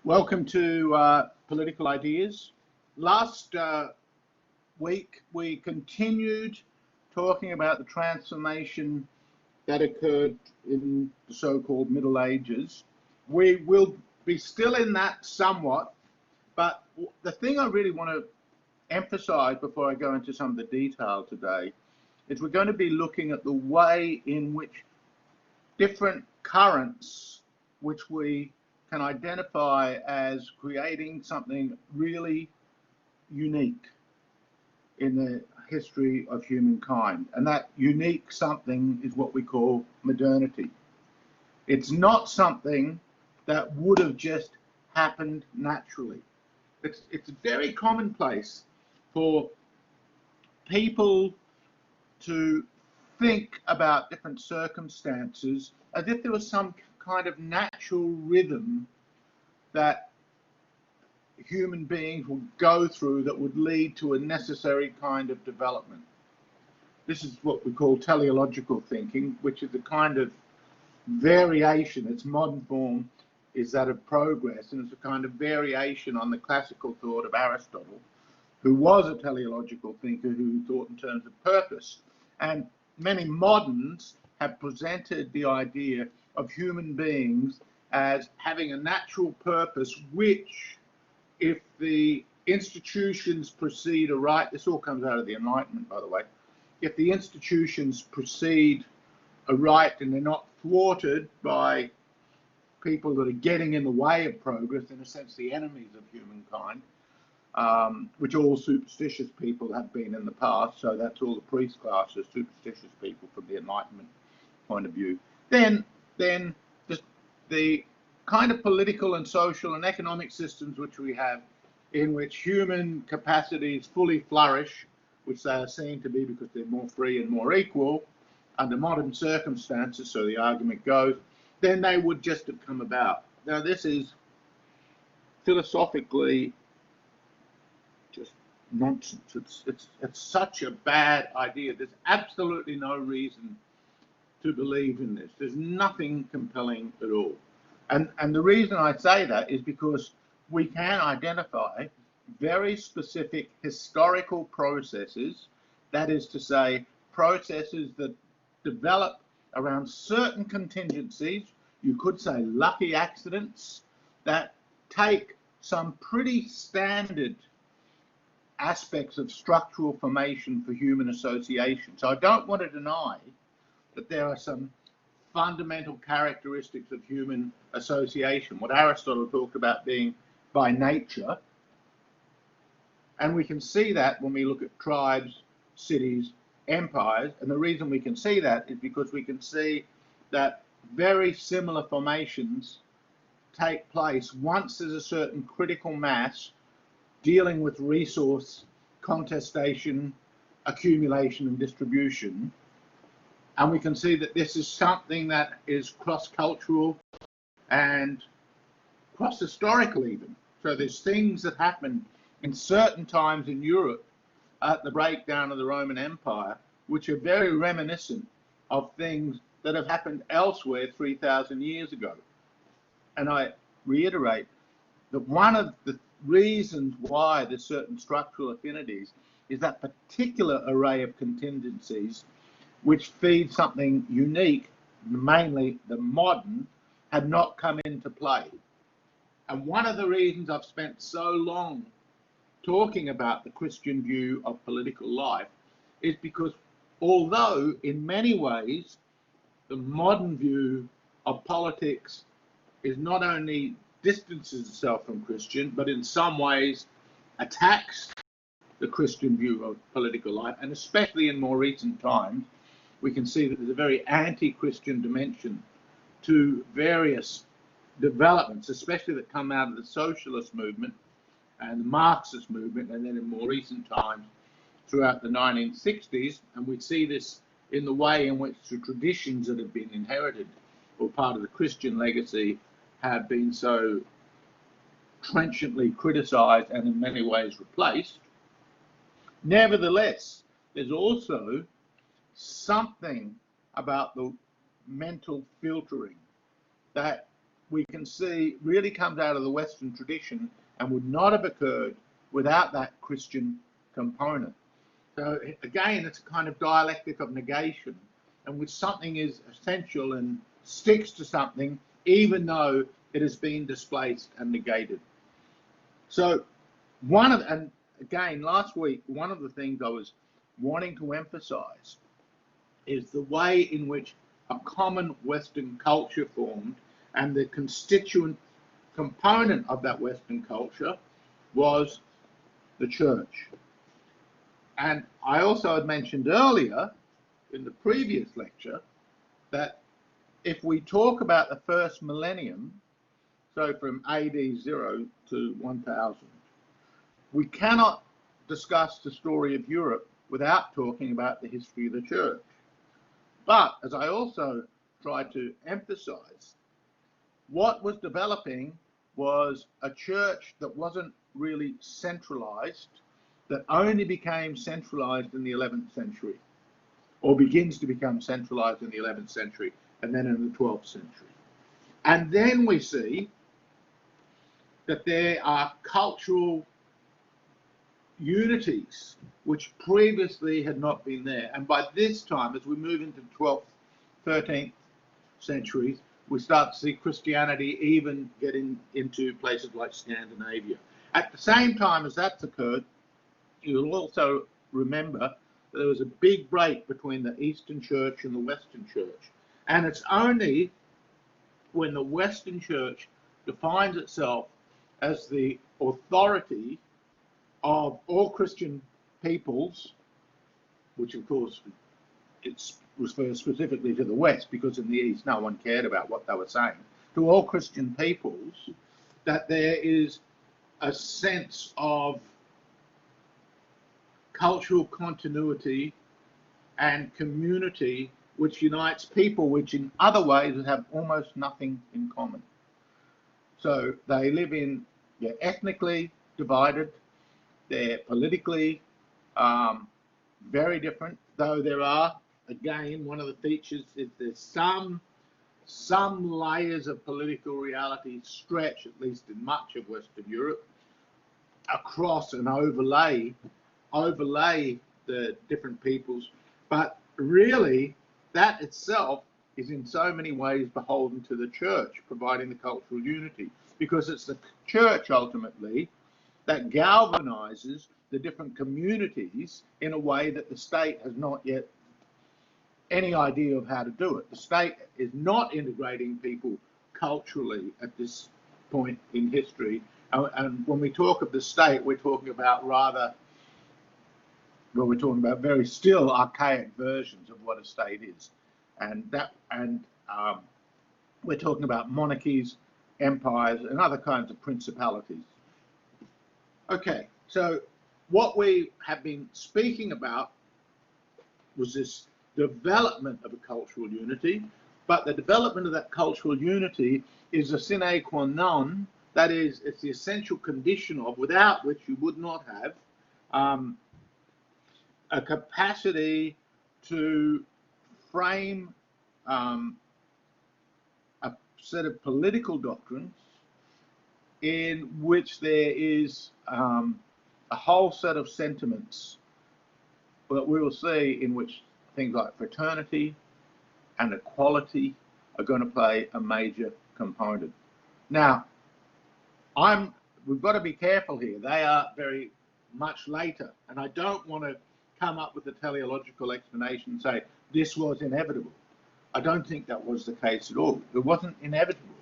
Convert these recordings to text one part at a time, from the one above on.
Welcome to Political Ideas. Last week we continued talking about the transformation that occurred in the so-called Middle Ages. We will be still in that somewhat, but the thing I really want to emphasize before I go into some of the detail today is we're going to be looking at the way in which different currents, which we can identify as creating something really unique in the history of humankind. And that unique something is what we call modernity. It's not something that would have just happened naturally. It's very commonplace for people to think about different circumstances as if there was some kind of natural rhythm that human beings will go through that would lead to a necessary kind of development. This is what we call teleological thinking, which is a kind of variation. Its modern form is that of progress, and it's a kind of variation on the classical thought of Aristotle, who was a teleological thinker who thought in terms of purpose. And many moderns have presented the idea of human beings as having a natural purpose, which, if the institutions proceed aright, this all comes out of the Enlightenment, by the way, if the institutions proceed aright and they're not thwarted by people that are getting in the way of progress, in a sense the enemies of humankind, which all superstitious people have been in the past, so that's all the priest classes, superstitious people from the Enlightenment point of view, then the kind of political and social and economic systems which we have, in which human capacities fully flourish, which they are seen to be because they're more free and more equal under modern circumstances, so the argument goes, then they would just have come about. Now, this is philosophically just nonsense. It's such a bad idea. There's absolutely no reason to believe in this. There's nothing compelling at all. And the reason I say that is because we can identify very specific historical processes, that is to say, processes that develop around certain contingencies, you could say lucky accidents, that take some pretty standard aspects of structural formation for human association. So I don't want to deny that there are some fundamental characteristics of human association, what Aristotle talked about being by nature. And we can see that when we look at tribes, cities, empires. And the reason we can see that is because we can see that very similar formations take place once there's a certain critical mass dealing with resource contestation, accumulation, and distribution. And we can see that this is something that is cross-cultural and cross-historical even. So there's things that happen in certain times in Europe at the breakdown of the Roman Empire, which are very reminiscent of things that have happened elsewhere 3,000 years ago. And I reiterate that one of the reasons why there's certain structural affinities is that particular array of contingencies which feed something unique, mainly the modern, had not come into play. And one of the reasons I've spent so long talking about the Christian view of political life is because although in many ways the modern view of politics is not only distances itself from Christian, but in some ways attacks the Christian view of political life, and especially in more recent times, we can see that there's a very anti-Christian dimension to various developments, especially that come out of the socialist movement and the Marxist movement, and then in more recent times throughout the 1960s. And we see this in the way in which the traditions that have been inherited or part of the Christian legacy have been so trenchantly criticized and in many ways replaced. Nevertheless, there's also something about the mental filtering that we can see really comes out of the Western tradition and would not have occurred without that Christian component. So again, it's a kind of dialectic of negation, in which something is essential and sticks to something, even though it has been displaced and negated. So and again, last week, one of the things I was wanting to emphasize is the way in which a common Western culture formed, and the constituent component of that Western culture was the church. And I also had mentioned earlier in the previous lecture that if we talk about the first millennium, so from AD 0 to 1000, we cannot discuss the story of Europe without talking about the history of the church. But as I also tried to emphasize, what was developing was a church that wasn't really centralized, that only became centralized in the 11th century, or begins to become centralized in the 11th century, and then in the 12th century. And then we see that there are cultural unities which previously had not been there. And by this time, as we move into the 12th, 13th centuries, we start to see Christianity even getting into places like Scandinavia. At the same time as that's occurred, you'll also remember that there was a big break between the Eastern Church and the Western Church. And it's only when the Western Church defines itself as the authority of all Christian peoples, which of course it refers specifically to the West, because in the East no one cared about what they were saying, to all Christian peoples, that there is a sense of cultural continuity and community which unites people which in other ways have almost nothing in common. So they live they're ethnically divided, they're politically very different, though there are, again, one of the features is there's some layers of political reality stretch, at least in much of Western Europe, across and overlay the different peoples. But really, that itself is in so many ways beholden to the church, providing the cultural unity, because it's the church ultimately that galvanizes the different communities in a way that the state has not yet any idea of how to do it. The state is not integrating people culturally at this point in history. And when we talk of the state, we're talking about we're talking about very still archaic versions of what a state is. And we're talking about monarchies, empires, and other kinds of principalities. Okay, so what we have been speaking about was this development of a cultural unity, but the development of that cultural unity is a sine qua non, that is, it's the essential condition of, without which you would not have a capacity to frame a set of political doctrines in which there is a whole set of sentiments that we will see in which things like fraternity and equality are going to play a major component. Now, we've got to be careful here. They are very much later, and I don't want to come up with a teleological explanation and say this was inevitable. I don't think that was the case at all. It wasn't inevitable,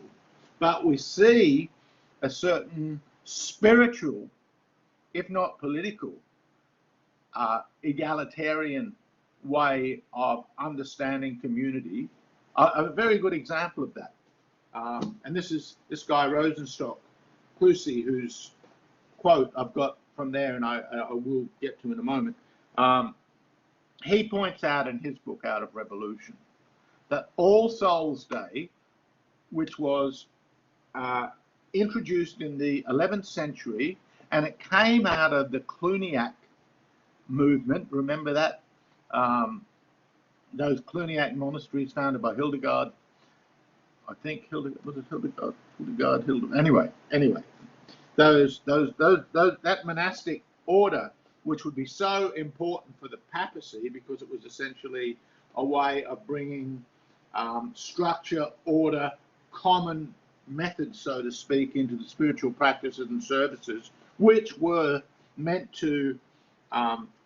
but we see a certain spiritual, if not political, egalitarian way of understanding community. A very good example of that, and this is this guy Rosenstock Plucy, whose quote I've got from there, and I will get to in a moment. He points out in his book Out of Revolution that All Souls Day, which was introduced in the 11th century, and it came out of the Cluniac movement. Remember that? Those Cluniac monasteries founded by Hildegard. I think was it Hildegard? Anyway, that monastic order, which would be so important for the papacy because it was essentially a way of bringing structure, order, common methods, so to speak, into the spiritual practices and services, which were meant to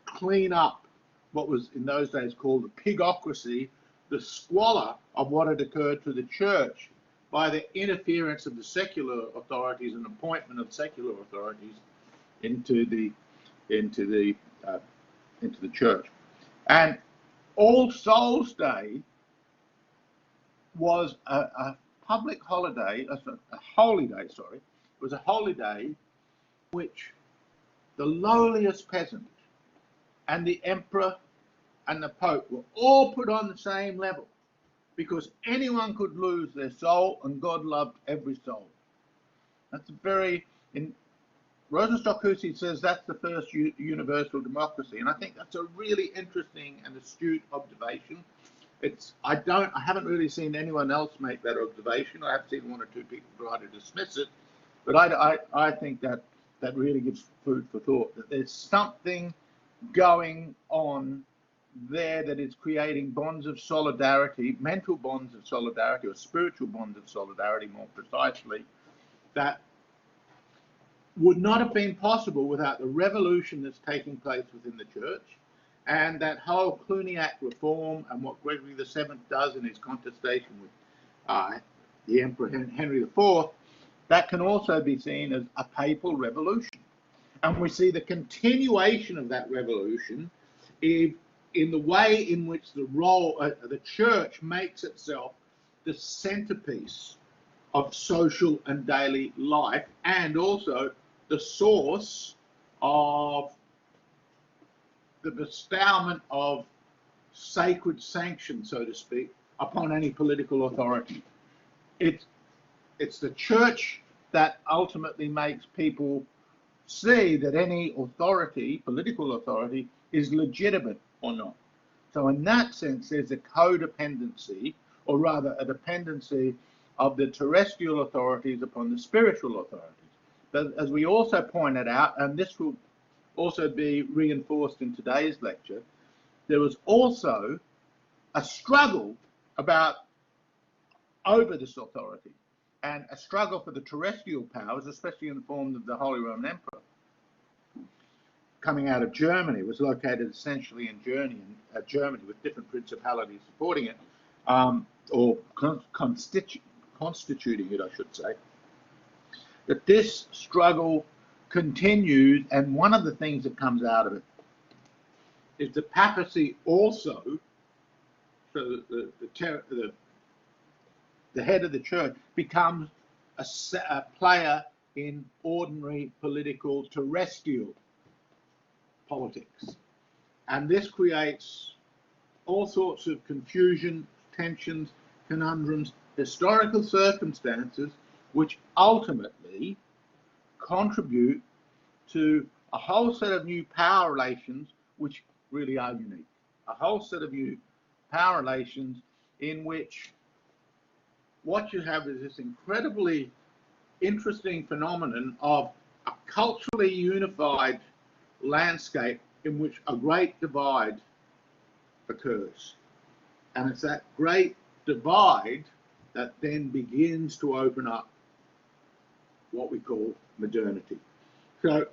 clean up what was in those days called the pigocracy, the squalor of what had occurred to the church by the interference of the secular authorities and appointment of secular authorities into the church. And All Souls Day was a public holiday, a holy day, sorry. It was a holy day which the lowliest peasant and the emperor and the pope were all put on the same level, because anyone could lose their soul and God loved every soul. That's Rosenstock Hussey says that's the first universal democracy, and I think that's a really interesting and astute observation. I haven't really seen anyone else make that observation. I have seen one or two people try to dismiss it, but I think that really gives food for thought, that there's something going on there that is creating bonds of solidarity, mental bonds of solidarity, or spiritual bonds of solidarity more precisely, that would not have been possible without the revolution that's taking place within the church, and that whole Cluniac reform and what Gregory VII does in his contestation with the Emperor Henry IV, that can also be seen as a papal revolution. And we see the continuation of that revolution in the way in which the church makes itself the centerpiece of social and daily life, and also the source of the bestowment of sacred sanction, so to speak, upon any political authority. It's the church that ultimately makes people see that any authority, political authority, is legitimate or not. So in that sense, there's a codependency, or rather a dependency of the terrestrial authorities upon the spiritual authorities. But as we also pointed out, and this will also be reinforced in today's lecture, there was also a struggle over this authority, and a struggle for the terrestrial powers, especially in the form of the Holy Roman Emperor, coming out of Germany. It was located essentially in Germany, with different principalities supporting it, or constituting it, I should say. That this struggle continues, and one of the things that comes out of it is the papacy also, so the head of the church becomes a player in ordinary political terrestrial politics. And this creates all sorts of confusion, tensions, conundrums, historical circumstances, which ultimately contribute to a whole set of new power relations which really are unique. A whole set of new power relations in which what you have is this incredibly interesting phenomenon of a culturally unified landscape in which a great divide occurs. And it's that great divide that then begins to open up what we call modernity. So,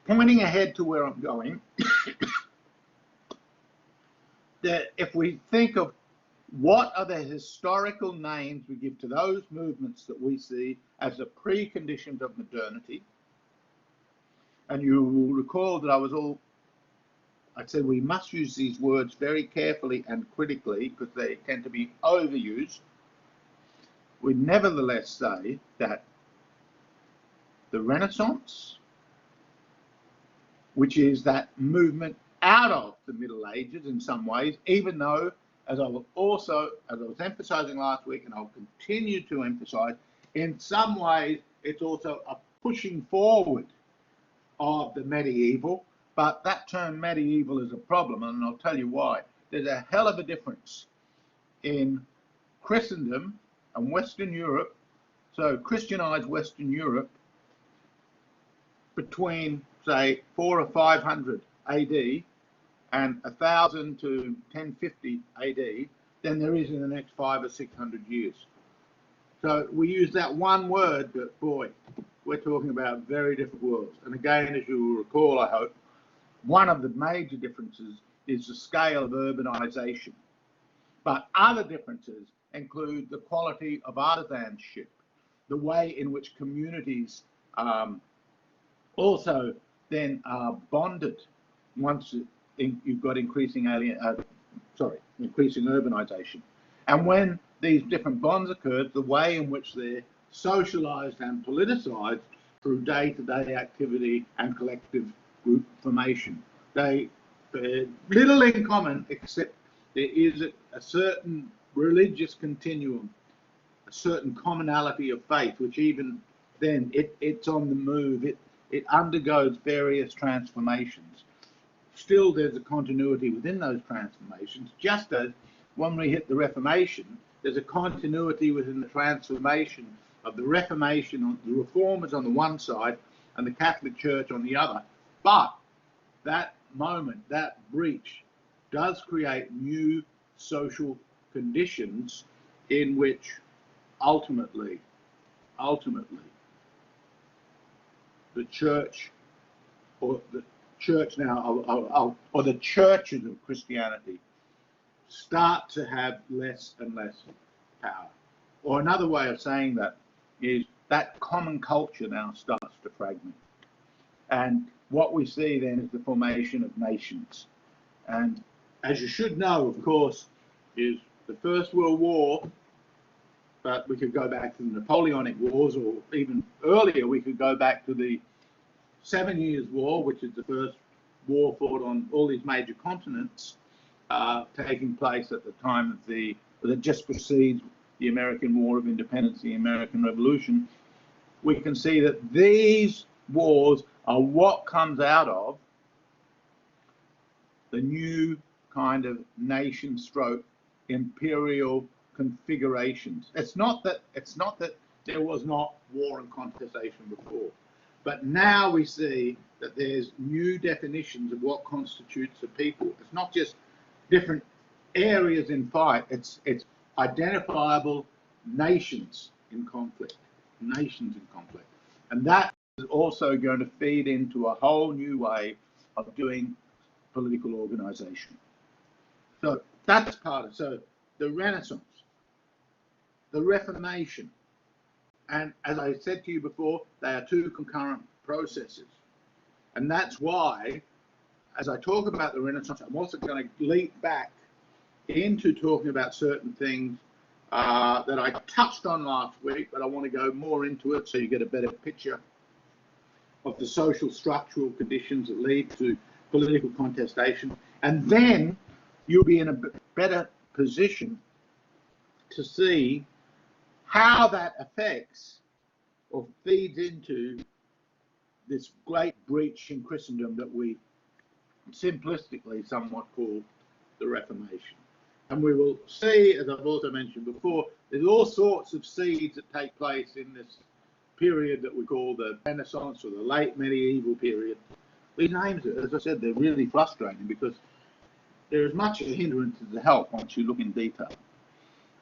pointing ahead to where I'm going, that if we think of what are the historical names we give to those movements that we see as the preconditions of modernity, and you will recall that I said we must use these words very carefully and critically because they tend to be overused. We nevertheless say that the Renaissance, which is that movement out of the Middle Ages in some ways, even though, as I was emphasizing last week, and I'll continue to emphasize, in some ways it's also a pushing forward of the medieval, but that term medieval is a problem, and I'll tell you why. There's a hell of a difference in Christendom And Western Europe, so Christianized Western Europe, between, say, 400 or 500 AD and 1000 to 1050 AD than there is in the next 500 or 600 years. So we use that one word, but boy, we're talking about very different worlds. And again, as you will recall, I hope, one of the major differences is the scale of urbanization. But other differences include the quality of artisanship, the way in which communities also then are bonded once you've got increasing urbanization. And when these different bonds occurred, the way in which they're socialized and politicized through day-to-day activity and collective group formation. They little in common, except there is a certain religious continuum, a certain commonality of faith, which even then it's on the move. It undergoes various transformations. Still, there's a continuity within those transformations, just as when we hit the Reformation, there's a continuity within the transformation of the Reformation, the Reformers on the one side and the Catholic Church on the other. But that moment, that breach, does create new social conditions in which ultimately the church, or the church now, or the churches of Christianity start to have less and less power. Or another way of saying that is that common culture now starts to fragment. And what we see then is the formation of nations. And as you should know, of course, is the First World War, but we could go back to the Napoleonic Wars, or even earlier, we could go back to the 7 Years' War, which is the first war fought on all these major continents, taking place at the time of that just precedes the American War of Independence, the American Revolution. We can see that these wars are what comes out of the new kind of nation stroke imperial configurations. It's not that there was not war and contestation before, but now we see that there's new definitions of what constitutes a people. It's not just different areas in fight, it's identifiable nations in conflict, and that is also going to feed into a whole new way of doing political organization. So that's part of, so the Renaissance, the Reformation, and as I said to you before, they are two concurrent processes. And that's why, as I talk about the Renaissance, I'm also going to leap back into talking about certain things that I touched on last week, but I want to go more into it so you get a better picture of the social structural conditions that lead to political contestation. And then you'll be in a better position to see how that affects or feeds into this great breach in Christendom that we simplistically somewhat call the Reformation. And we will see, as I've also mentioned before, there's all sorts of seeds that take place in this period that we call the Renaissance or the late medieval period. These names, as I said, they're really frustrating because they're as much a hindrance as a help once you look in detail.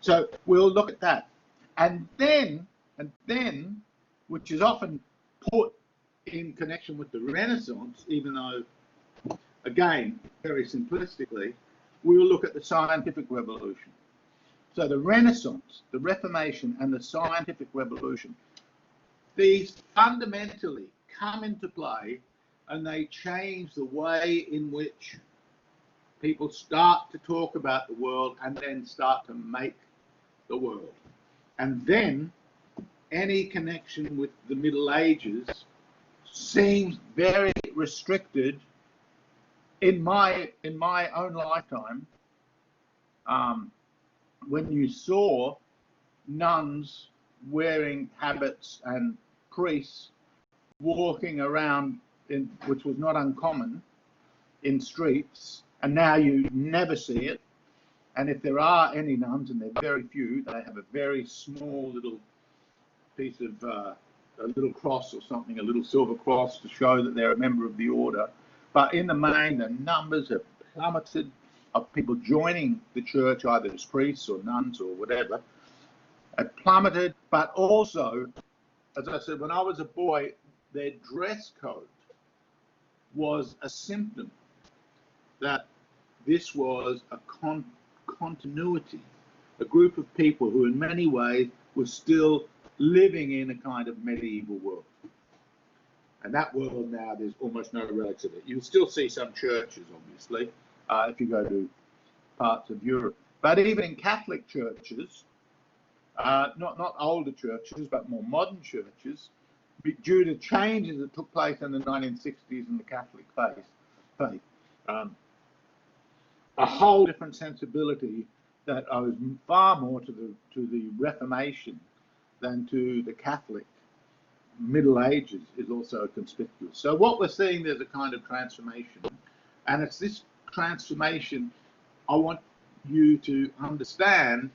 So we'll look at that. And then, which is often put in connection with the Renaissance, even though, again, very simplistically, we will look at the scientific revolution. So the Renaissance, the Reformation, and the scientific revolution, these fundamentally come into play and they change the way in which people start to talk about the world and then start to make the world. And then any connection with the Middle Ages seems very restricted in my own lifetime, when you saw nuns wearing habits and priests walking around, which was not uncommon, in streets, and now you never see it. And if there are any nuns, and they're very few, they have a very small little piece of a little cross or something, a little silver cross to show that they're a member of the order. But in the main, the numbers have plummeted of people joining the church, either as priests or nuns or whatever, have plummeted. But also, as I said, when I was a boy, their dress code was a symptom that this was a continuity, a group of people who in many ways were still living in a kind of medieval world. And that world now, there's almost no relics of it. You'll still see some churches, obviously, if you go to parts of Europe. But even in Catholic churches, not older churches, but more modern churches, due to changes that took place in the 1960s in the Catholic faith, a whole different sensibility that owes far more to the Reformation than to the Catholic Middle Ages is also conspicuous. So what we're seeing, there's a kind of transformation, and it's this transformation I want you to understand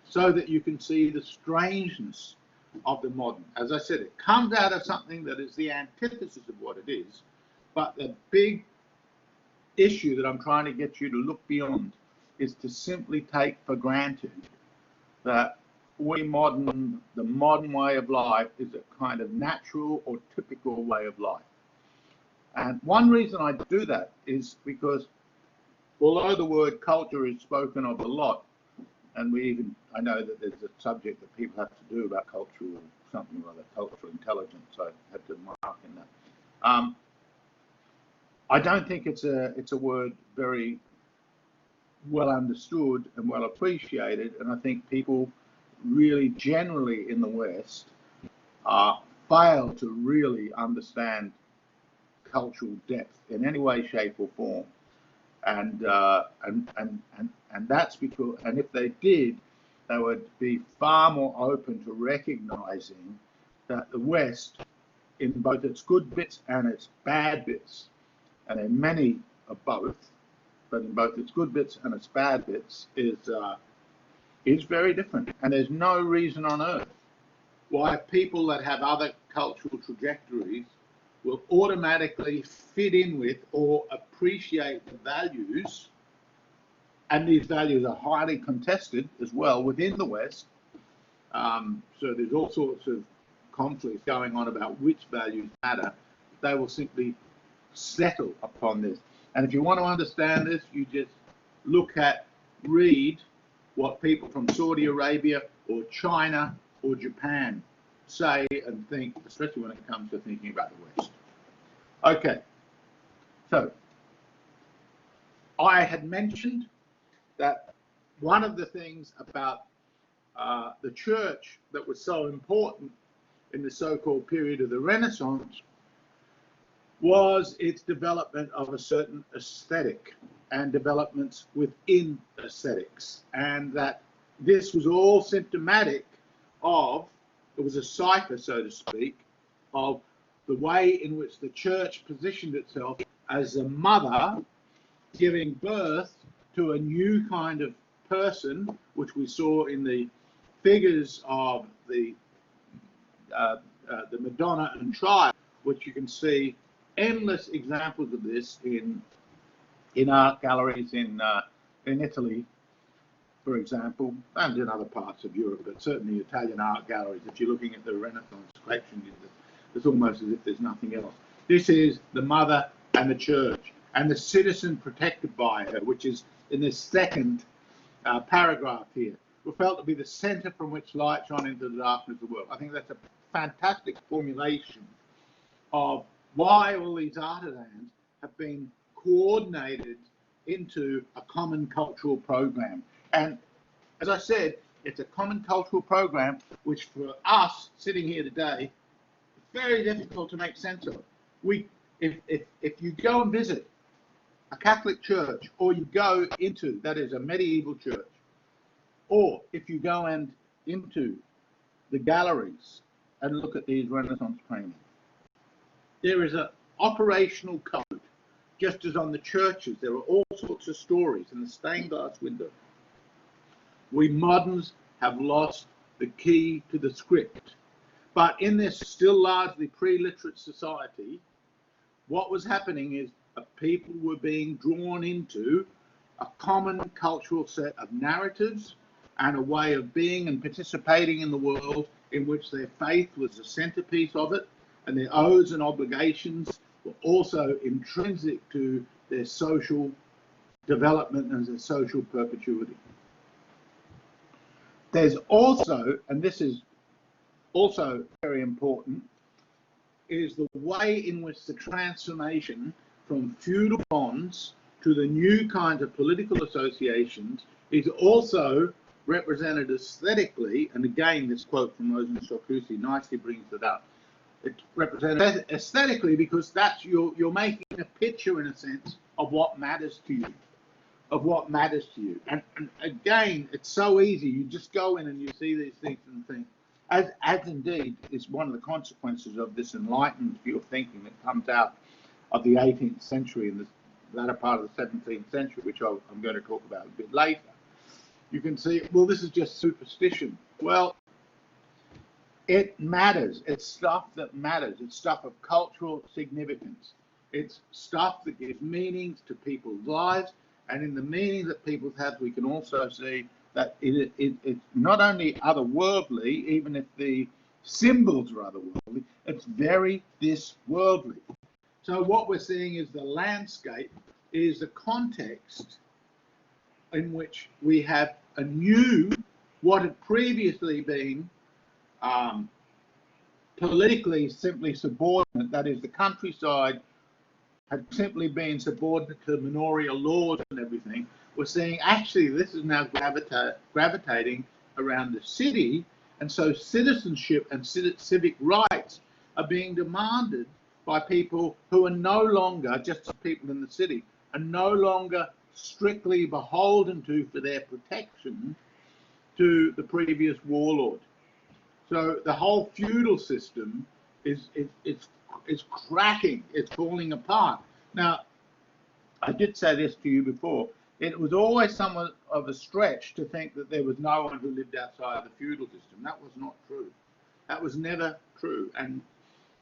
so that you can see the strangeness of the modern. As I said, it comes out of something that is the antithesis of what it is, but the big issue that I'm trying to get you to look beyond is to simply take for granted that the modern way of life is a kind of natural or typical way of life. And one reason I do that is because although the word culture is spoken of a lot, and I know that there's a subject that people have to do about cultural something or other, cultural intelligence, I have to mark in that. I don't think it's a word very well understood and well appreciated, and I think people really generally in the West fail to really understand cultural depth in any way, shape, or form, and that's because, and if they did, they would be far more open to recognizing that the West, in both its good bits and its bad bits, and there are many of both, but in both its good bits and its bad bits, is very different. And there's no reason on earth why people that have other cultural trajectories will automatically fit in with or appreciate the values, and these values are highly contested as well within the West. So there's all sorts of conflicts going on about which values matter. They will simply settle upon this. And if you want to understand this, you just read what people from Saudi Arabia or China or Japan say and think, especially when it comes to thinking about the West. Okay, so I had mentioned that one of the things about the church that was so important in the so-called period of the Renaissance was its development of a certain aesthetic and developments within aesthetics, and that this was all symptomatic of, it was a cipher, so to speak, of the way in which the church positioned itself as a mother giving birth to a new kind of person, which we saw in the figures of the Madonna and Child, which you can see endless examples of this in art galleries in Italy, for example, and in other parts of Europe, but certainly Italian art galleries. If you're looking at the Renaissance collection, it's almost as if there's nothing else. This is the mother and the church, and the citizen protected by her, which is in this second paragraph here, were felt to be the center from which light shone into the darkness of the world. I think that's a fantastic formulation of why all these artisans have been coordinated into a common cultural program. And as I said, it's a common cultural program which for us sitting here today, it's very difficult to make sense of. If you go and visit a Catholic church, or you go into, that is a medieval church, or if you go into the galleries and look at these Renaissance paintings, there is an operational code, just as on the churches. There are all sorts of stories in the stained glass window We moderns have lost the key to the script. But in this still largely pre-literate society, what was happening is people were being drawn into a common cultural set of narratives and a way of being and participating in the world in which their faith was the centerpiece of it, and their oaths and obligations were also intrinsic to their social development and their social perpetuity. There's also, and this is also very important, is the way in which the transformation from feudal bonds to the new kinds of political associations is also represented aesthetically, and again this quote from Rosen Shokusi nicely brings it up. It's represented aesthetically because that's you're making a picture, in a sense, of what matters to you, And again, it's so easy. You just go in and you see these things and think, as indeed is one of the consequences of this enlightened view of thinking that comes out of the 18th century and the latter part of the 17th century, which I'm going to talk about a bit later. You can see, well, this is just superstition. Well, it matters. It's stuff that matters. It's stuff of cultural significance. It's stuff that gives meanings to people's lives. And in the meaning that people have, we can also see that it's not only otherworldly, even if the symbols are otherworldly, it's very this-worldly. So what we're seeing is the landscape is the context in which we have a new, what had previously been politically simply subordinate, that is, the countryside had simply been subordinate to manorial laws and everything. We're seeing actually this is now gravitating around the city, and so citizenship and civic rights are being demanded by people who are no longer just people in the city, are no longer strictly beholden to, for their protection, to the previous warlord. So the whole feudal system is cracking, it's falling apart. Now, I did say this to you before, it was always somewhat of a stretch to think that there was no one who lived outside of the feudal system. That was not true. That was never true. And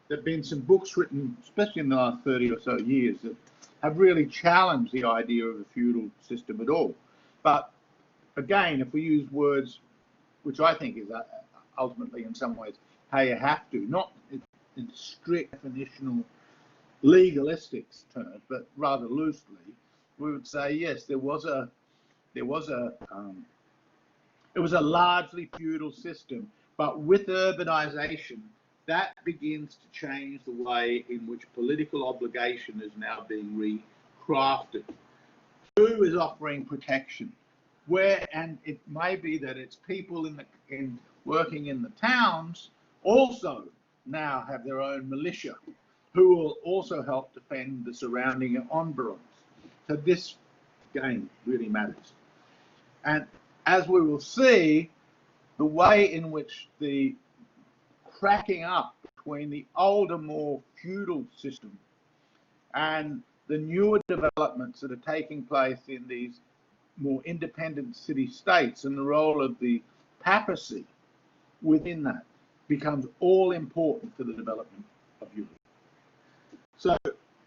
there have been some books written, especially in the last 30 or so years, that have really challenged the idea of a feudal system at all. But again, if we use words, which I think is ultimately in some ways how you have to, not in strict definitional legalistic terms, but rather loosely, we would say yes, it was a largely feudal system, but with urbanization, that begins to change the way in which political obligation is now being recrafted. Who is offering protection? Where, and it may be that it's people working in the towns also now have their own militia who will also help defend the surrounding environs. So this game really matters. And as we will see, the way in which the cracking up between the older, more feudal system and the newer developments that are taking place in these more independent city-states and the role of the papacy within that becomes all important for the development of Europe. So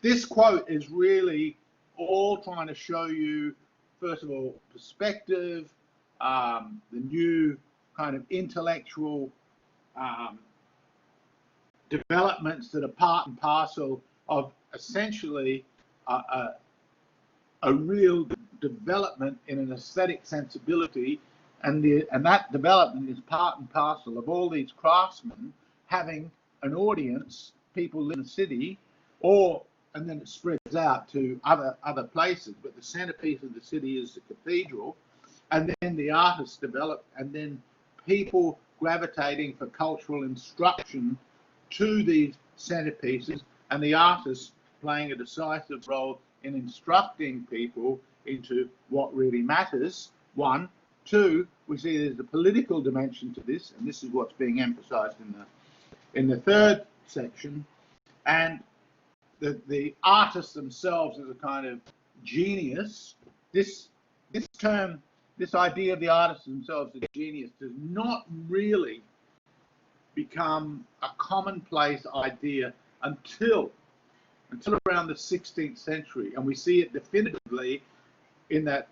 this quote is really all trying to show you, first of all, perspective, the new kind of intellectual developments that are part and parcel of essentially a real development in an aesthetic sensibility, and that development is part and parcel of all these craftsmen having an audience, people in the city, and then it spreads out to other places, but the centerpiece of the city is the cathedral, and then the artists develop, and then people gravitating for cultural instruction to these centerpieces, and the artists playing a decisive role in instructing people into what really matters, one. Two, we see there's a political dimension to this, and this is what's being emphasized in the third section, and the artists themselves as a kind of genius. This term this idea of the artists themselves as genius does not really become a commonplace idea until around the 16th century, and we see it definitively in that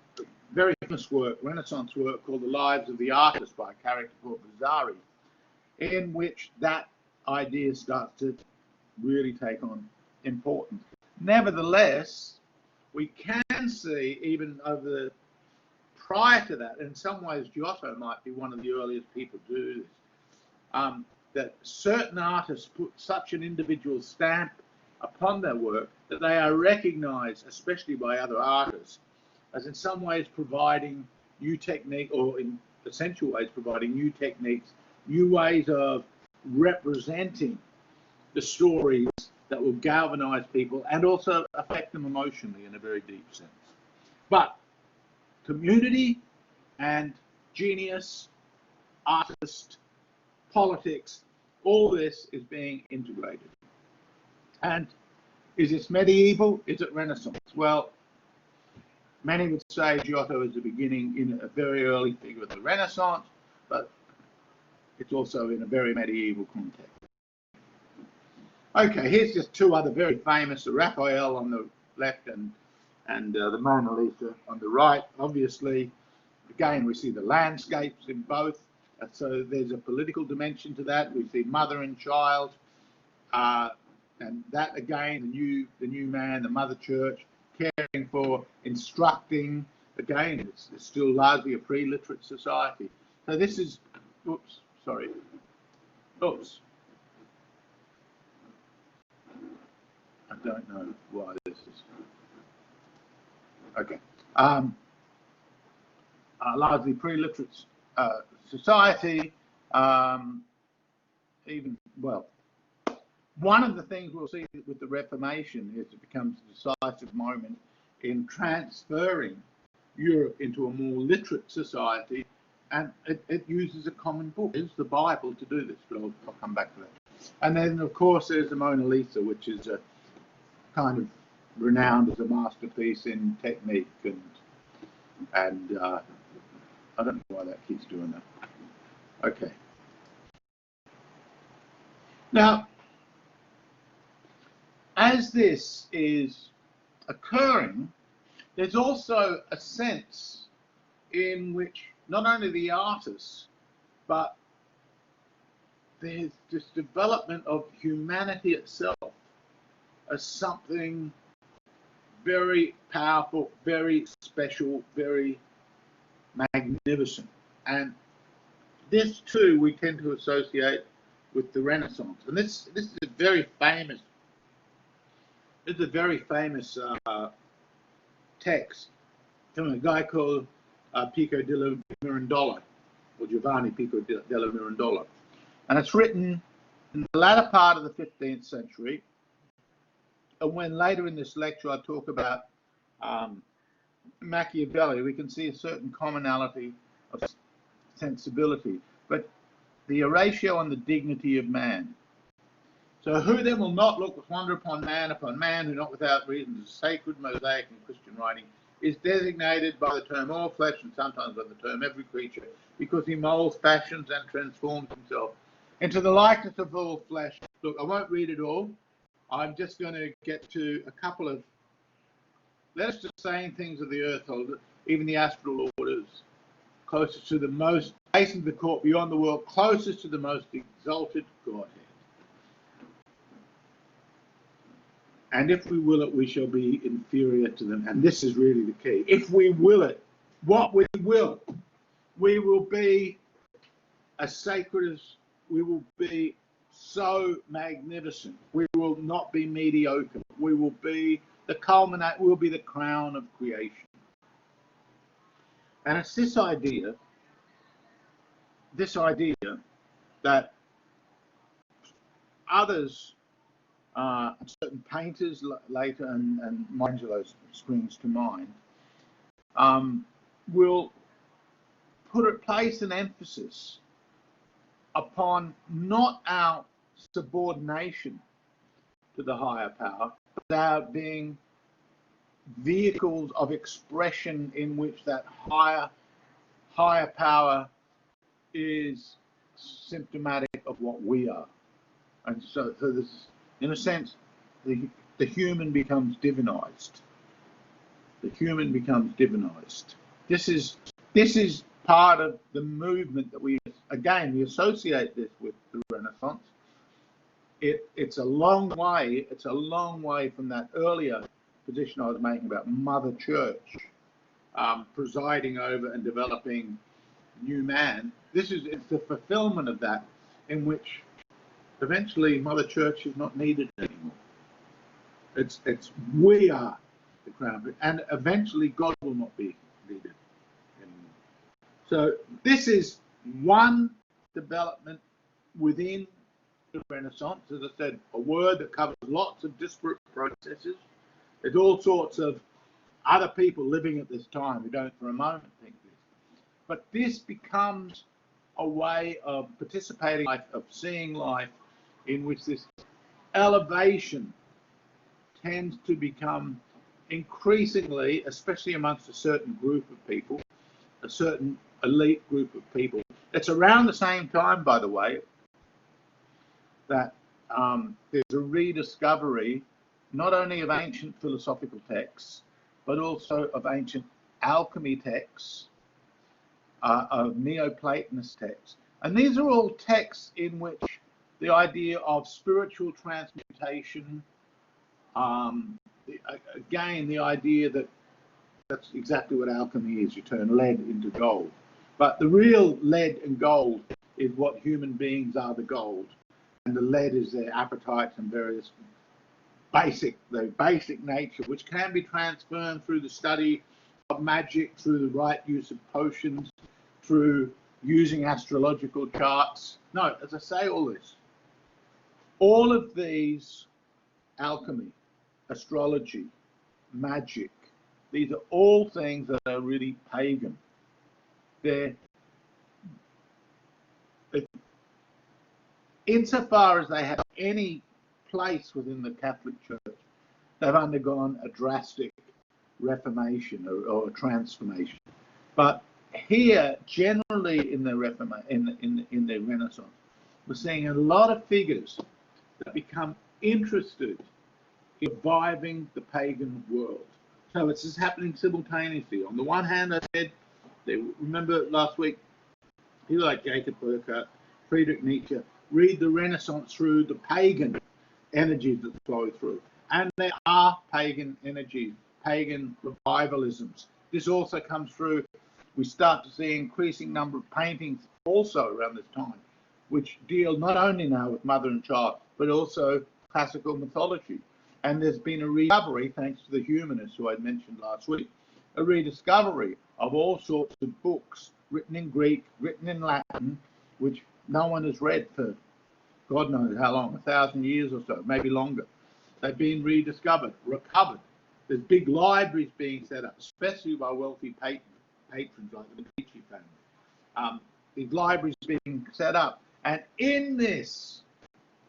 very famous work, Renaissance work, called The Lives of the Artists by a character called Vasari, in which that idea starts to really take on importance. Nevertheless, we can see, even over prior to that, in some ways Giotto might be one of the earliest people to do this, that certain artists put such an individual stamp upon their work that they are recognized, especially by other artists, as in some ways providing new technique, or in essential ways providing new techniques, new ways of representing the stories that will galvanize people and also affect them emotionally in a very deep sense. But community and genius, artist, politics, all this is being integrated. And is this medieval? Is it Renaissance? Well, many would say Giotto is the beginning in a very early figure of the Renaissance, but it's also in a very medieval context. Okay, here's just two other very famous, Raphael on the left and the Mona Lisa on the right. Obviously, again, we see the landscapes in both. So there's a political dimension to that. We see mother and child, and that again, the new man, the mother church, caring for, instructing. Again, it's still largely a pre-literate society. So this is, oops, sorry, oops. I don't know why this is. Okay. Largely pre-literate society. Even, well, one of the things we'll see with the Reformation is it becomes a decisive moment in transferring Europe into a more literate society, and it uses a common book, it's the Bible, to do this, but I'll come back to that. And then, of course, there's the Mona Lisa, which is a kind of renowned as a masterpiece in technique, and I don't know why that keeps doing that. Okay. Now, as this is occurring, there's also a sense in which not only the artists, but there's this development of humanity itself as something very powerful, very special, very magnificent. And this too we tend to associate with the Renaissance. And this is a very famous text from a guy called Pico della Mirandola, or Giovanni Pico della Mirandola. And it's written in the latter part of the 15th century. And when later in this lecture I talk about Machiavelli, we can see a certain commonality of sensibility. But the Oratio on the dignity of man. So who then will not look with wonder upon man, who not without reason is sacred, mosaic, and Christian writing, is designated by the term all flesh and sometimes by the term every creature, because he molds, fashions, and transforms himself into the likeness of all flesh. Look, I won't read it all. I'm just going to get to a couple of, let us just saying things of the earth, even the astral orders, closest to the most, hasten the court beyond the world, closest to the most exalted Godhead. And if we will it, we shall be inferior to them. And this is really the key. If we will it, what we will be as sacred as, we will be so magnificent. We will not be mediocre. We will be the culminate, we'll be the crown of creation. And it's this idea that others, certain painters later, and Michelangelo springs to mind, will place an emphasis upon not our subordination to the higher power, but our being vehicles of expression in which that higher higher power is symptomatic of what we are. And so this, in a sense, the human becomes divinized. The human becomes divinized. This is part of the movement that we associate this with the Renaissance. It's a long way. It's a long way from that earlier position I was making about Mother Church presiding over and developing new man. It's the fulfillment of that, in which eventually Mother Church is not needed anymore. It's we are the crown, and eventually God will not be needed anymore. So this is one development within the Renaissance. As I said, a word that covers lots of disparate processes. There's all sorts of other people living at this time who don't for a moment think this. But this becomes a way of participating in life, of seeing life, in which this elevation tends to become increasingly, especially amongst a certain group of people, a certain elite group of people. It's around the same time, by the way, that there's a rediscovery not only of ancient philosophical texts, but also of ancient alchemy texts, of Neoplatonist texts. And these are all texts in which the idea of spiritual transmutation, again, the idea that that's exactly what alchemy is. You turn lead into gold. But the real lead and gold is what human beings are, the gold. And the lead is their appetites and various basic nature, which can be transferred through the study of magic, through the right use of potions, through using astrological charts. No, as I say all this, all of these, alchemy, astrology, magic, these are all things that are really pagan. They're, insofar as they have any place within the Catholic Church, they've undergone a drastic reformation or a transformation. But here, generally in the in the Renaissance, we're seeing a lot of figures that become interested in reviving the pagan world. So it's just happening simultaneously. On the one hand, I said, remember last week, people like Jacob Burckhardt, Friedrich Nietzsche, read the Renaissance through the pagan energies that flow through. And there are pagan energies, pagan revivalisms. This also comes through. We start to see an increasing number of paintings also around this time, which deal not only now with mother and child, but also classical mythology. And there's been a rediscovery, thanks to the humanists who I mentioned last week, a rediscovery of all sorts of books written in Greek, written in Latin, which no one has read for God knows how long, 1,000 years or so, maybe longer. They've been rediscovered, recovered. There's big libraries being set up, especially by wealthy patrons like the Medici family. These libraries being set up. And in this,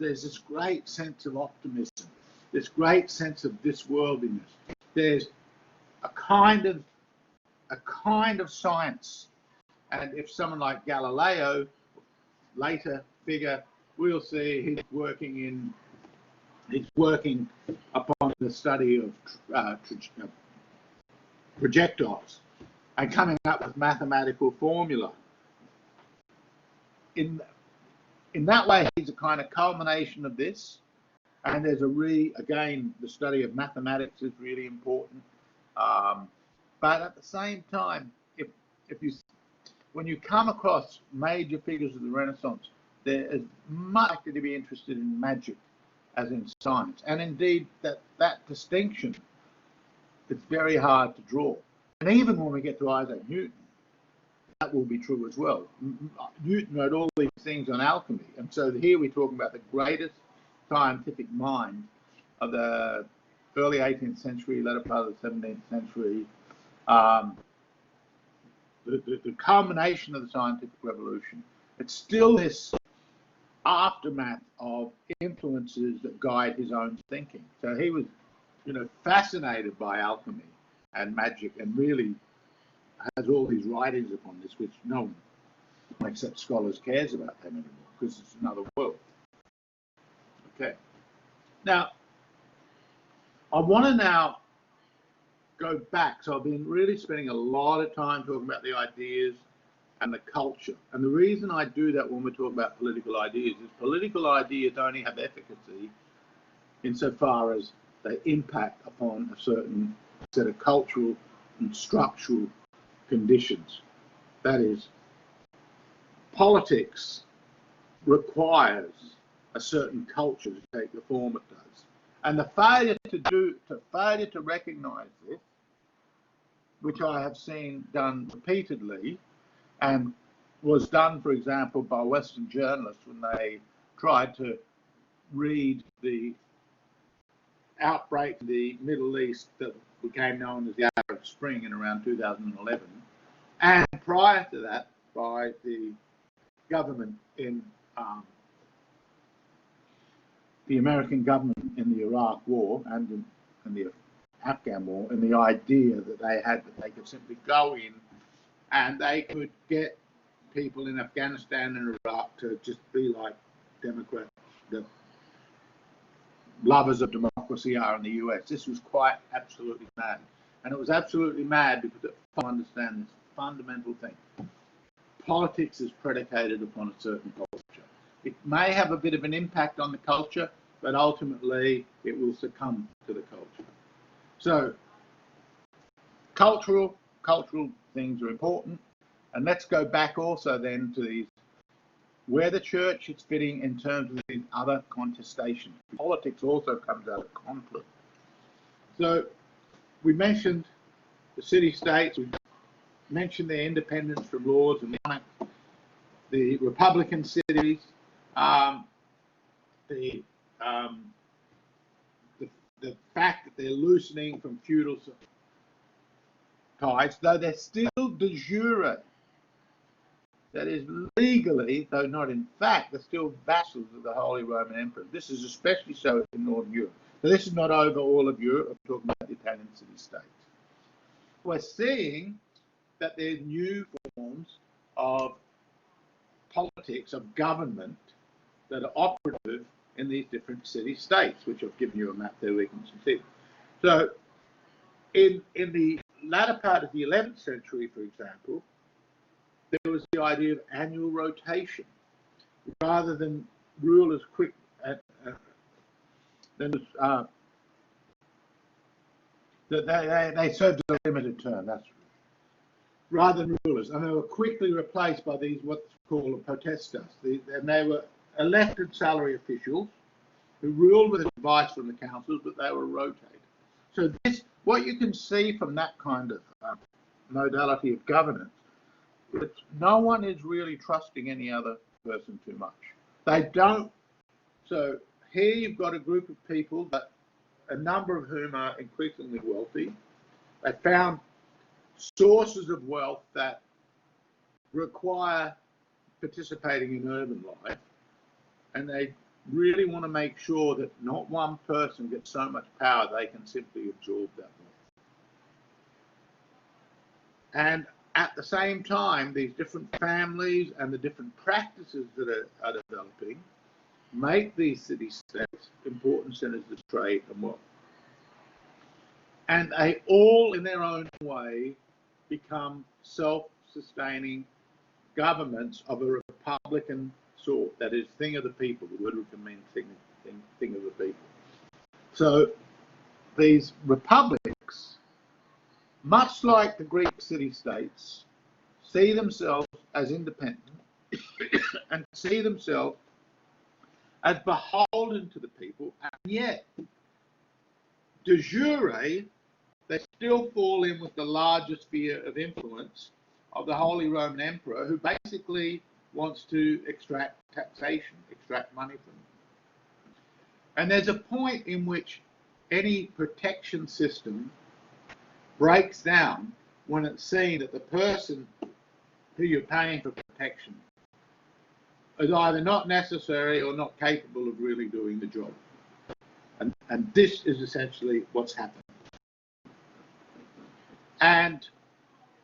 there's this great sense of optimism, this great sense of disworldliness. There's a kind of science. And if someone like Galileo, later figure, we'll see he's working upon the study of projectiles and coming up with mathematical formula. In that way, he's a kind of culmination of this. And there's again, the study of mathematics is really important. But at the same time, when you come across major figures of the Renaissance, there is much likely to be interested in magic, as in science. And indeed, that distinction, it's very hard to draw. And even when we get to Isaac Newton, that will be true as well. Newton wrote all these things on alchemy. And so here we're talking about the greatest scientific mind of the early 18th century, latter part of the 17th century. The culmination of the scientific revolution. It's still this aftermath of influences that guide his own thinking. So he was, fascinated by alchemy and magic, and really has all these writings upon this, which no one except scholars cares about them anymore, because it's another world. Okay. Now, I want to now go back. So I've been really spending a lot of time talking about the ideas and the culture. And the reason I do that when we talk about political ideas is political ideas only have efficacy insofar as they impact upon a certain set of cultural and structural conditions. That is, politics requires a certain culture to take the form it does. And the failure to recognise this, which I have seen done repeatedly, and was done, for example, by Western journalists when they tried to read the outbreak in the Middle East that became known as the Arab Spring in around 2011, and prior to that by the government in the American government in the Iraq War and in the Afghan War, and the idea that they could simply go in and they could get people in Afghanistan and Iraq to just be like Democrats, the lovers of democracy are in the US. This was quite absolutely mad. And it was absolutely mad because it understand this fundamental thing. Politics is predicated upon a certain culture. It may have a bit of an impact on the culture, but ultimately it will succumb to the culture. So cultural things are important. And let's go back also then to these, where the church is fitting in terms of these other contestations. Politics also comes out of conflict. So we mentioned the city-states, we mentioned their independence from laws and the Republican cities, the fact that they're loosening from feudal ties, though they're still de jure. That is, legally, though not in fact, they're still vassals of the Holy Roman Emperor. This is especially so in Northern Europe. So this is not over all of Europe. I'm talking about the Italian city-states. We're seeing that there's new forms of politics, of government, that are operative in these different city-states, which I've given you a map there where you can see. So in the latter part of the 11th century, for example, there was the idea of annual rotation. Rather than rule as quick they served a limited term, that's rather than rulers, and they were quickly replaced by these what's called potestas, and they were elected salary officials who ruled with advice from the councils, but they were rotated. So this, what you can see from that kind of modality of governance, no one is really trusting any other person too much. They don't. So here you've got a group of people, but a number of whom are increasingly wealthy. They found sources of wealth that require participating in urban life, and they really want to make sure that not one person gets so much power they can simply absorb that wealth. And at the same time, these different families and the different practices that are developing make these city-states important centers of trade and wealth. And they all, in their own way, become self-sustaining governments of a republican sort. That is, thing of the people. The word can mean thing of the people. So these republics, much like the Greek city-states, see themselves as independent and see themselves as beholden to the people, and yet, de jure, they still fall in with the larger sphere of influence of the Holy Roman Emperor, who basically wants to extract taxation, extract money from them. And there's a point in which any protection system breaks down when it's seen that the person who you're paying for protection is either not necessary or not capable of really doing the job. And this is essentially what's happened. And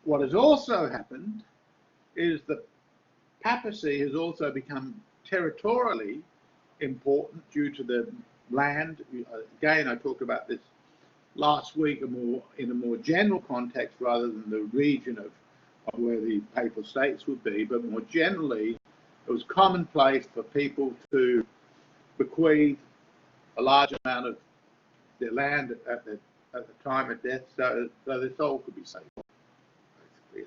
what has also happened is that papacy has also become territorially important due to the land. Again, I talked about this last week in a more general context rather than the region of where the papal states would be, but more generally, it was commonplace for people to bequeath a large amount of their land at the time of death, so their soul could be saved, basically.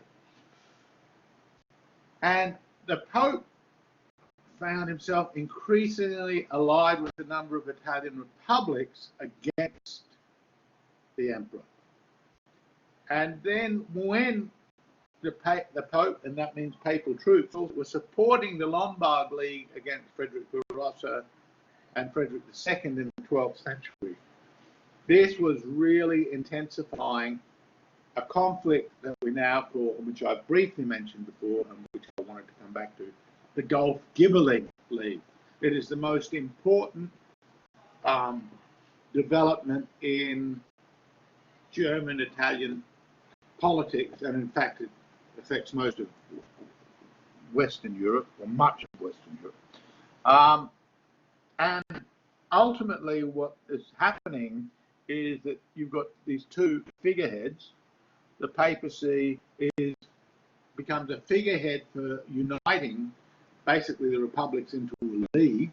And the Pope found himself increasingly allied with a number of Italian republics against the emperor. And then when the Pope, and that means papal troops, were supporting the Lombard League against Frederick Barbarossa and Frederick II in the 12th century, this was really intensifying a conflict that we now call, which I briefly mentioned before and which I wanted to come back to, the Gulf Ghibelline League. It is the most important development in German-Italian politics, and in fact it affects most of Western Europe, or much of Western Europe. And ultimately what is happening is that you've got these two figureheads. The papacy becomes a figurehead for uniting basically the republics into a league.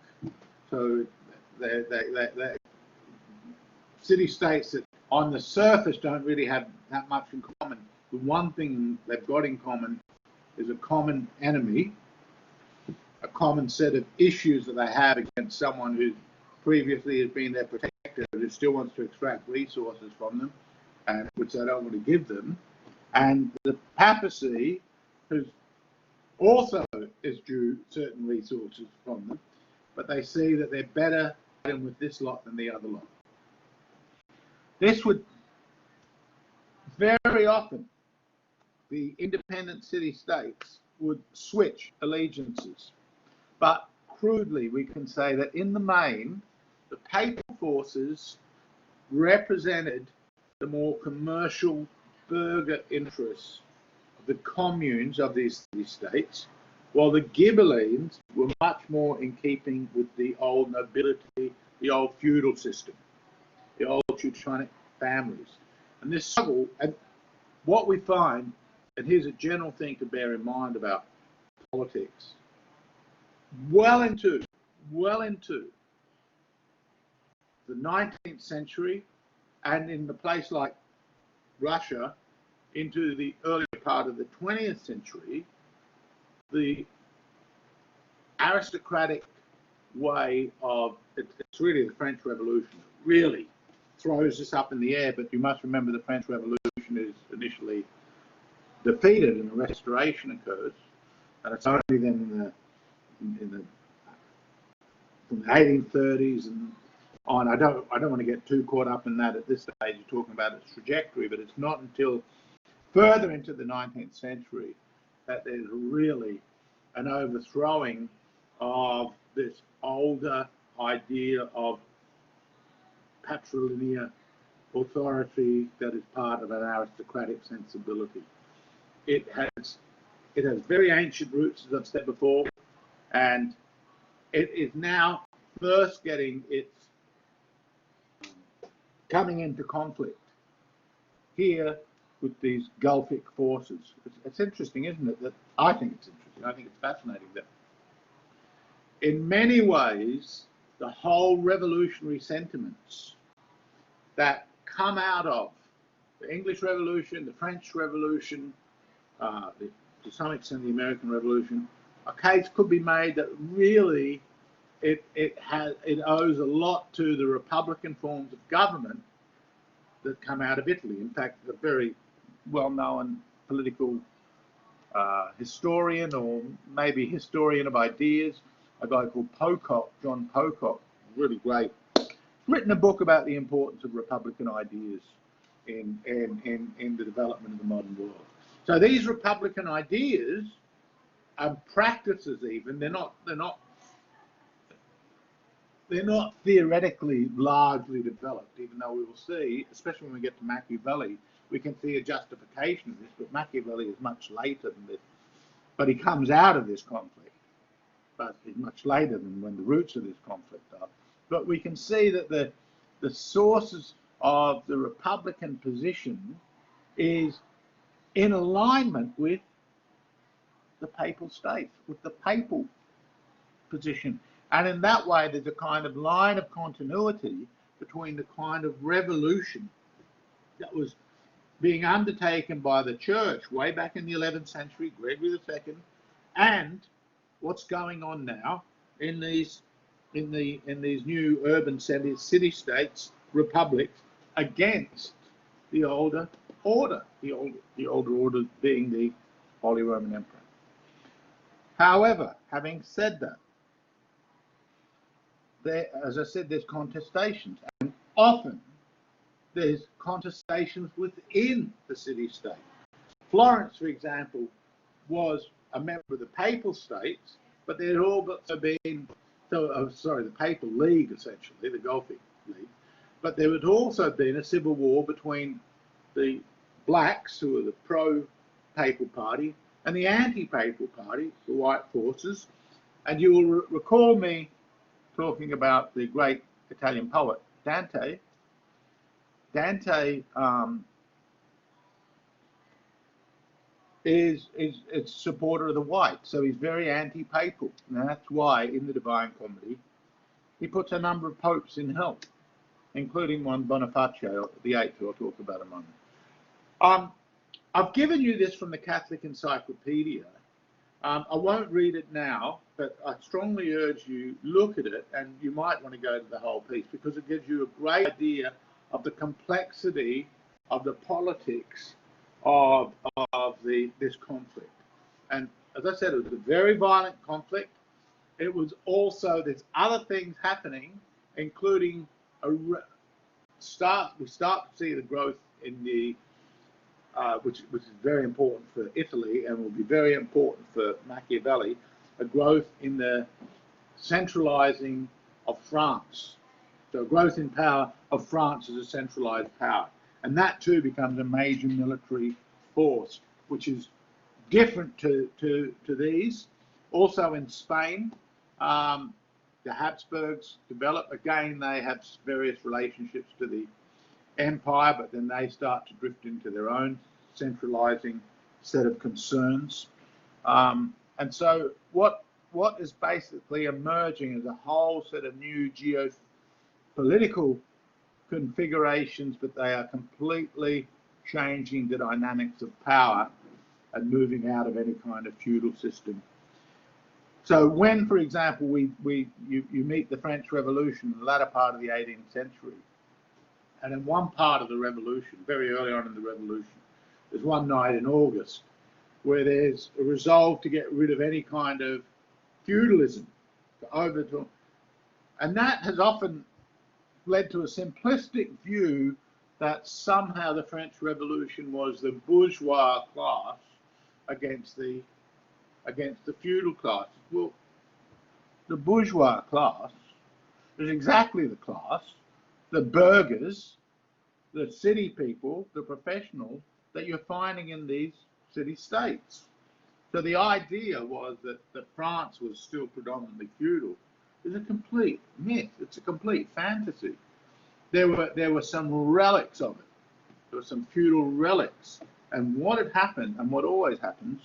So they're city-states that on the surface don't really have that much in common. The one thing they've got in common is a common enemy, a common set of issues that they have against someone who previously has been their protector, who still wants to extract resources from them, and which they don't want to give them. And the papacy, who also is due certain resources from them, but they see that they're better with this lot than the other lot. This would very often, the independent city-states would switch allegiances. But crudely, we can say that in the main, the papal forces represented the more commercial burgher interests of the communes of these city-states, while the Ghibellines were much more in keeping with the old nobility, the old feudal system, the old Teutonic families. And this struggle, and what we find, and here's a general thing to bear in mind about politics, well into the 19th century, and in a place like Russia, into the early part of the 20th century, the aristocratic way of, it's really the French Revolution that really throws this up in the air, but you must remember the French Revolution is initially defeated and a restoration occurs, and it's only then from the 1830s and on. I don't want to get too caught up in that at this stage. You're talking about its trajectory, but it's not until further into the 19th century that there's really an overthrowing of this older idea of patrilineal authority that is part of an aristocratic sensibility. It has very ancient roots, as I've said before, and it is now first getting its coming into conflict here with these Gulfic forces. It's interesting, isn't it? That I think it's interesting. I think it's fascinating that in many ways the whole revolutionary sentiments that come out of the English Revolution, the French Revolution, to some extent the American Revolution, a case could be made that really it owes a lot to the republican forms of government that come out of Italy. In fact, a very well-known political historian, or maybe historian of ideas, a guy called Pocock, John Pocock, really great, written a book about the importance of republican ideas in the development of the modern world. So these republican ideas and practices, even they're not theoretically largely developed, even though we will see, especially when we get to Machiavelli, we can see a justification of this, but Machiavelli is much later than this. But he comes out of this conflict, but it's much later than when the roots of this conflict are. But we can see that the sources of the Republican position is in alignment with the Papal States, with the Papal position. And in that way, there's a kind of line of continuity between the kind of revolution that was being undertaken by the church way back in the 11th century, Gregory II, and what's going on now in these new urban centers, city-states, republics, against the older order, the older order being the Holy Roman Empire. However, having said that, there, as I said, there's contestations, and often there's contestations within the city-state. Florence, for example, was a member of the Papal States, but there had also been, the Papal League, essentially, the Golf League, but there had also been a civil war between the blacks, who were the pro-Papal party, and the anti-Papal party, the white forces. And you will recall me talking about the great Italian poet, Dante. Dante is a supporter of the white, so he's very anti-papal. And that's why in the Divine Comedy, he puts a number of popes in hell, including one Bonifacio VIII, who I'll talk about in a moment. I've given you this from the Catholic Encyclopedia. I won't read it now, but I strongly urge you look at it, and you might want to go to the whole piece because it gives you a great idea of the complexity of the politics of this conflict. And as I said, it was a very violent conflict. It was also, there's other things happening, including we start to see the growth in the which is very important for Italy and will be very important for Machiavelli, a growth in the centralizing of France. So growth in power of France as a centralized power. And that too becomes a major military force, which is different to these. Also in Spain, the Habsburgs develop. Again, they have various relationships to the empire, but then they start to drift into their own centralizing set of concerns. And so what is basically emerging is a whole set of new geopolitical configurations, but they are completely changing the dynamics of power and moving out of any kind of feudal system. So when, for example, you meet the French Revolution in the latter part of the 18th century, and in one part of the revolution, very early on in the revolution, there's one night in August where there's a resolve to get rid of any kind of feudalism, to overturn. And that has often led to a simplistic view that somehow the French Revolution was the bourgeois class against the feudal class. Well, the bourgeois class is exactly the class, the burghers, the city people, the professionals that you're finding in these city-states. So the idea was that France was still predominantly feudal is a complete myth. It's a complete fantasy. There were some relics of it. There were some feudal relics. And what had happened, and what always happens,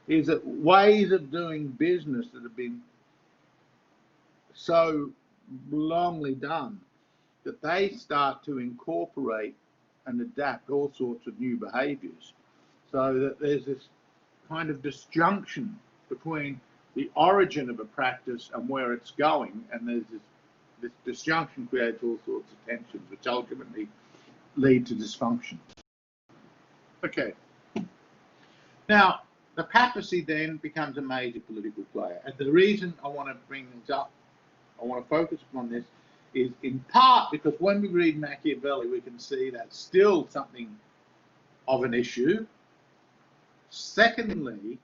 is that ways of doing business that have been so longly done that they start to incorporate and adapt all sorts of new behaviors, so that there's this kind of disjunction between the origin of a practice and where it's going, and there's this disjunction creates all sorts of tensions, which ultimately lead to dysfunction. Okay. Now, the papacy then becomes a major political player. And the reason I want to bring this up, I want to focus upon this, is in part because when we read Machiavelli, we can see that's still something of an issue. Secondly,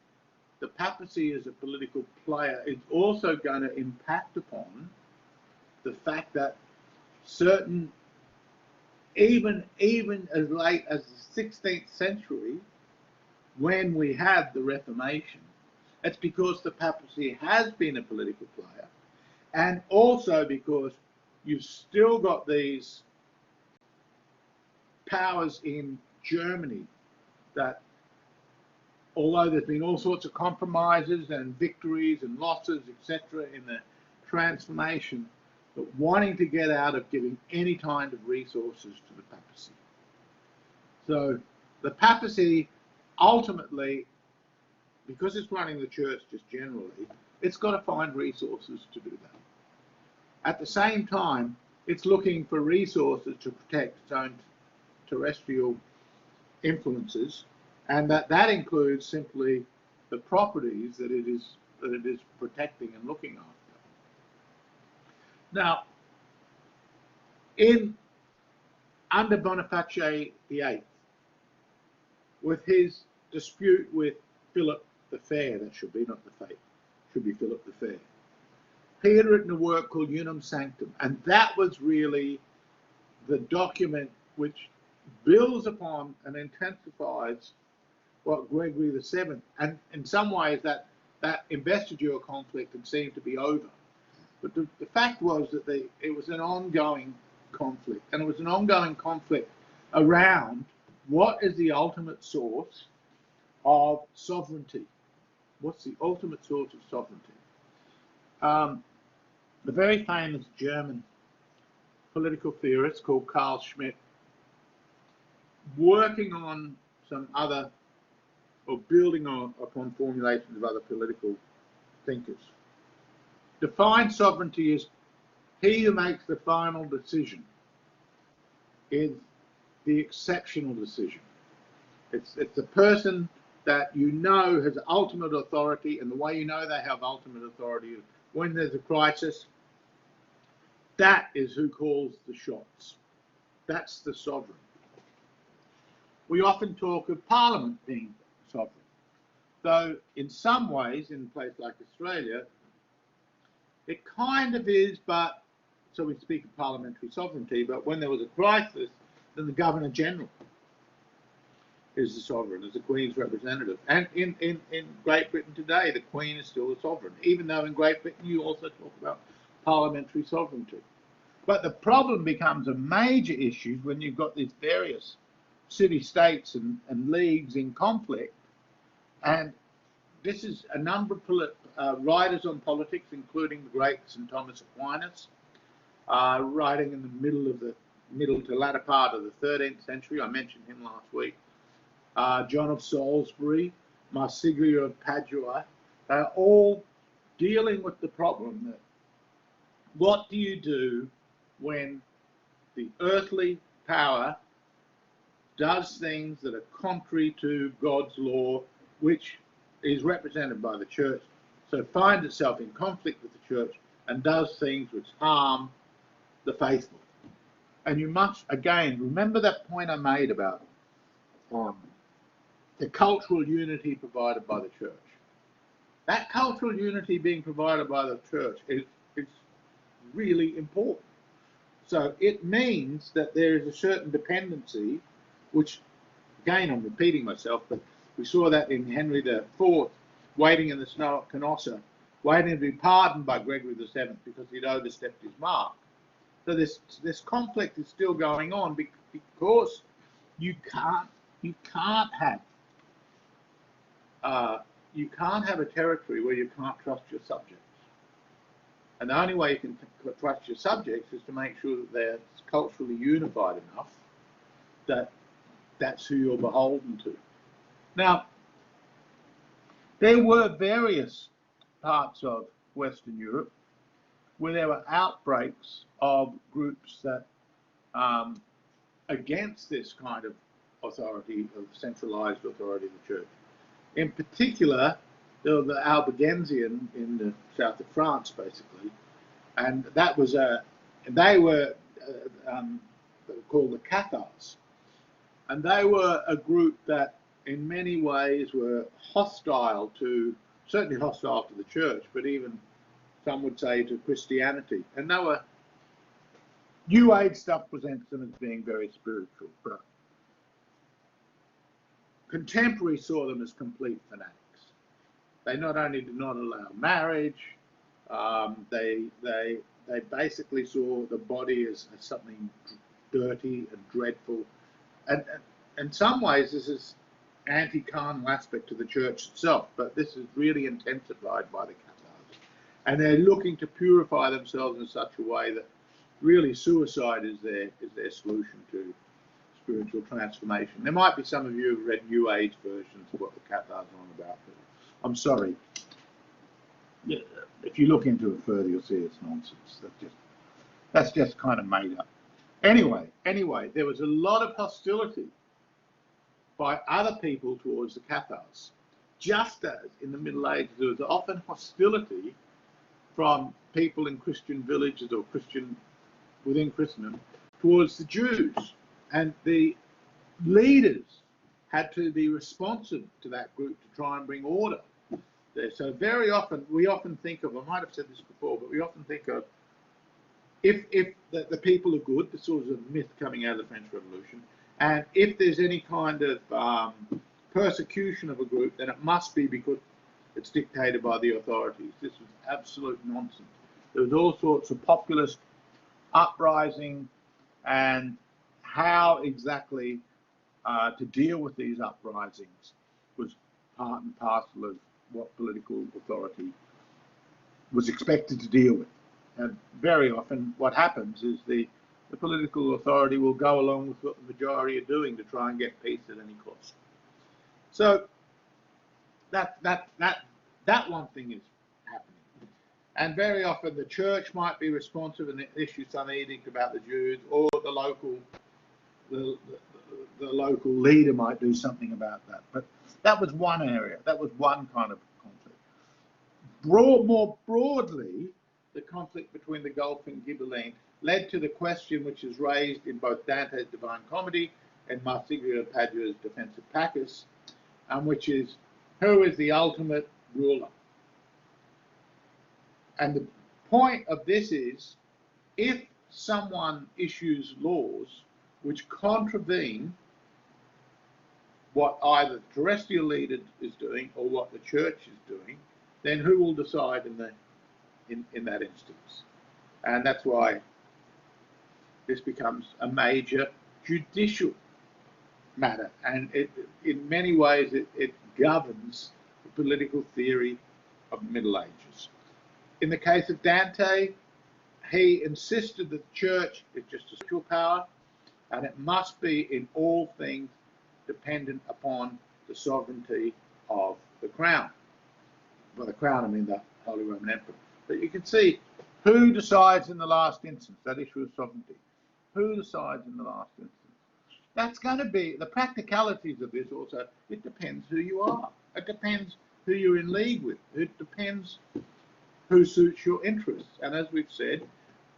the papacy as a political player is also going to impact upon the fact that certain even as late as the 16th century, when we had the Reformation, it's because the papacy has been a political player, and also because you've still got these powers in Germany that, although there's been all sorts of compromises and victories and losses, etc., in the transformation, but wanting to get out of giving any kind of resources to the papacy. So the papacy ultimately, because it's running the church just generally, it's got to find resources to do that. At the same time, it's looking for resources to protect its own terrestrial influences, and that includes simply the properties that it is protecting and looking after. Now, under Boniface VIII, with his dispute with Philip the Fair, that should be not the Faith, should be Philip the Fair, he had written a work called Unum Sanctum, and that was really the document which builds upon and intensifies what Gregory VII, and in some ways that investiture conflict had seemed to be over. But the fact was that it was an ongoing conflict, and it was an ongoing conflict around what is the ultimate source of sovereignty. What's the ultimate source of sovereignty? The very famous German political theorist called Carl Schmitt, working on some other, or building upon formulations of other political thinkers, defines sovereignty as he who makes the final decision is the exceptional decision. It's the person that you know has ultimate authority, and the way you know they have ultimate authority is when there's a crisis. That is who calls the shots. That's the sovereign. We often talk of Parliament being sovereign, though in some ways, in a place like Australia, it kind of is, but so we speak of parliamentary sovereignty, but when there was a crisis, then the Governor General is the sovereign, as the Queen's representative. And in Great Britain today, the Queen is still the sovereign, even though in Great Britain you also talk about parliamentary sovereignty. But the problem becomes a major issue when you've got these various city-states and leagues in conflict, and this is a number of writers on politics, including the great St. Thomas Aquinas, writing in the middle to latter part of the 13th century. I mentioned him last week. John of Salisbury, Marsiglio of Padua. They're all dealing with the problem that what do you do when the earthly power does things that are contrary to God's law, which is represented by the church, so finds itself in conflict with the church and does things which harm the faithful. And you must, again, remember that point I made about the cultural unity provided by the church. That cultural unity being provided by the church is really important. So it means that there is a certain dependency, which, again, I'm repeating myself, but we saw that in Henry IV, waiting in the snow at Canossa, waiting to be pardoned by Gregory VII because he'd overstepped his mark. So this conflict is still going on because you can't have a territory where you can't trust your subjects. And the only way you can trust your subjects is to make sure that they're culturally unified enough that that's who you're beholden to. Now, there were various parts of Western Europe where there were outbreaks of groups that against this kind of authority, of centralized authority of the church. In particular, there was the Albigensian in the south of France, basically, and that was they were called the Cathars, and they were a group that in many ways were hostile to, certainly hostile to the church, but even some would say to Christianity. And they were New Age stuff presents them as being very spiritual, but contemporary saw them as complete fanatics. They not only did not allow marriage, they basically saw the body as something dirty and dreadful, and in some ways this is anti-carnal aspect to the church itself, but this is really intensified by the Cathars, and they're looking to purify themselves in such a way that really suicide is their solution to spiritual transformation. There might be some of you who've read New Age versions of what the Cathars are on about, but I'm sorry. If you look into it further, you'll see it's nonsense. That's just kind of made up. Anyway, there was a lot of hostility by other people towards the Cathars. Just as in the Middle Ages, there was often hostility from people in Christian villages or within Christendom towards the Jews. And the leaders had to be responsive to that group to try and bring order there. So very often, we often think of, I might have said this before, but we often think of, if the people are good, this was a myth coming out of the French Revolution, and if there's any kind of persecution of a group, then it must be because it's dictated by the authorities. This was absolute nonsense. There was all sorts of populist uprising, and how exactly to deal with these uprisings was part and parcel of what political authority was expected to deal with. And very often what happens is the political authority will go along with what the majority are doing to try and get peace at any cost. So that one thing is happening. And very often the church might be responsive and issue some edict about the Jews, or the local leader might do something about that. But that was one area. That was one kind of conflict. More broadly, the conflict between the Gulf and Ghibelline led to the question which is raised in both Dante's Divine Comedy and Machiavell's Defense of Bacchus, and which is, who is the ultimate ruler? And the point of this is, if someone issues laws which contravene what either the terrestrial leader is doing or what the church is doing, then who will decide in that instance? And that's why this becomes a major judicial matter, and in many ways it governs the political theory of the Middle Ages. In the case of Dante, he insisted that the church is just a spiritual power, and it must be in all things dependent upon the sovereignty of the crown. By the crown, I mean the Holy Roman Emperor. But you can see who decides in the last instance, that issue of sovereignty. Who decides in the last instance? That's going to be the practicalities of this also. It depends who you are. It depends who you're in league with. It depends who suits your interests. And as we've said,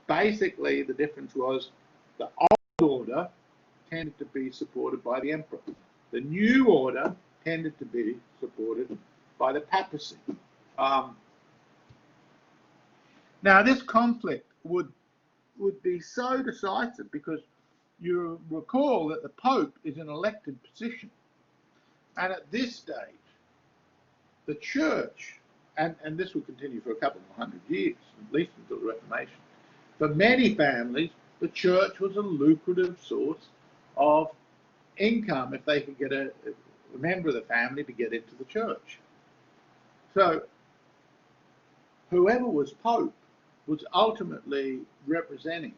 basically the difference was the old order tended to be supported by the emperor. The new order tended to be supported by the papacy. Now this conflict would be so decisive because you recall that the Pope is an elected position. And at this stage, the church, and this will continue for a couple of 100 years, at least until the Reformation, for many families, the church was a lucrative source of income if they could get a member of the family to get into the church. So whoever was Pope was ultimately representing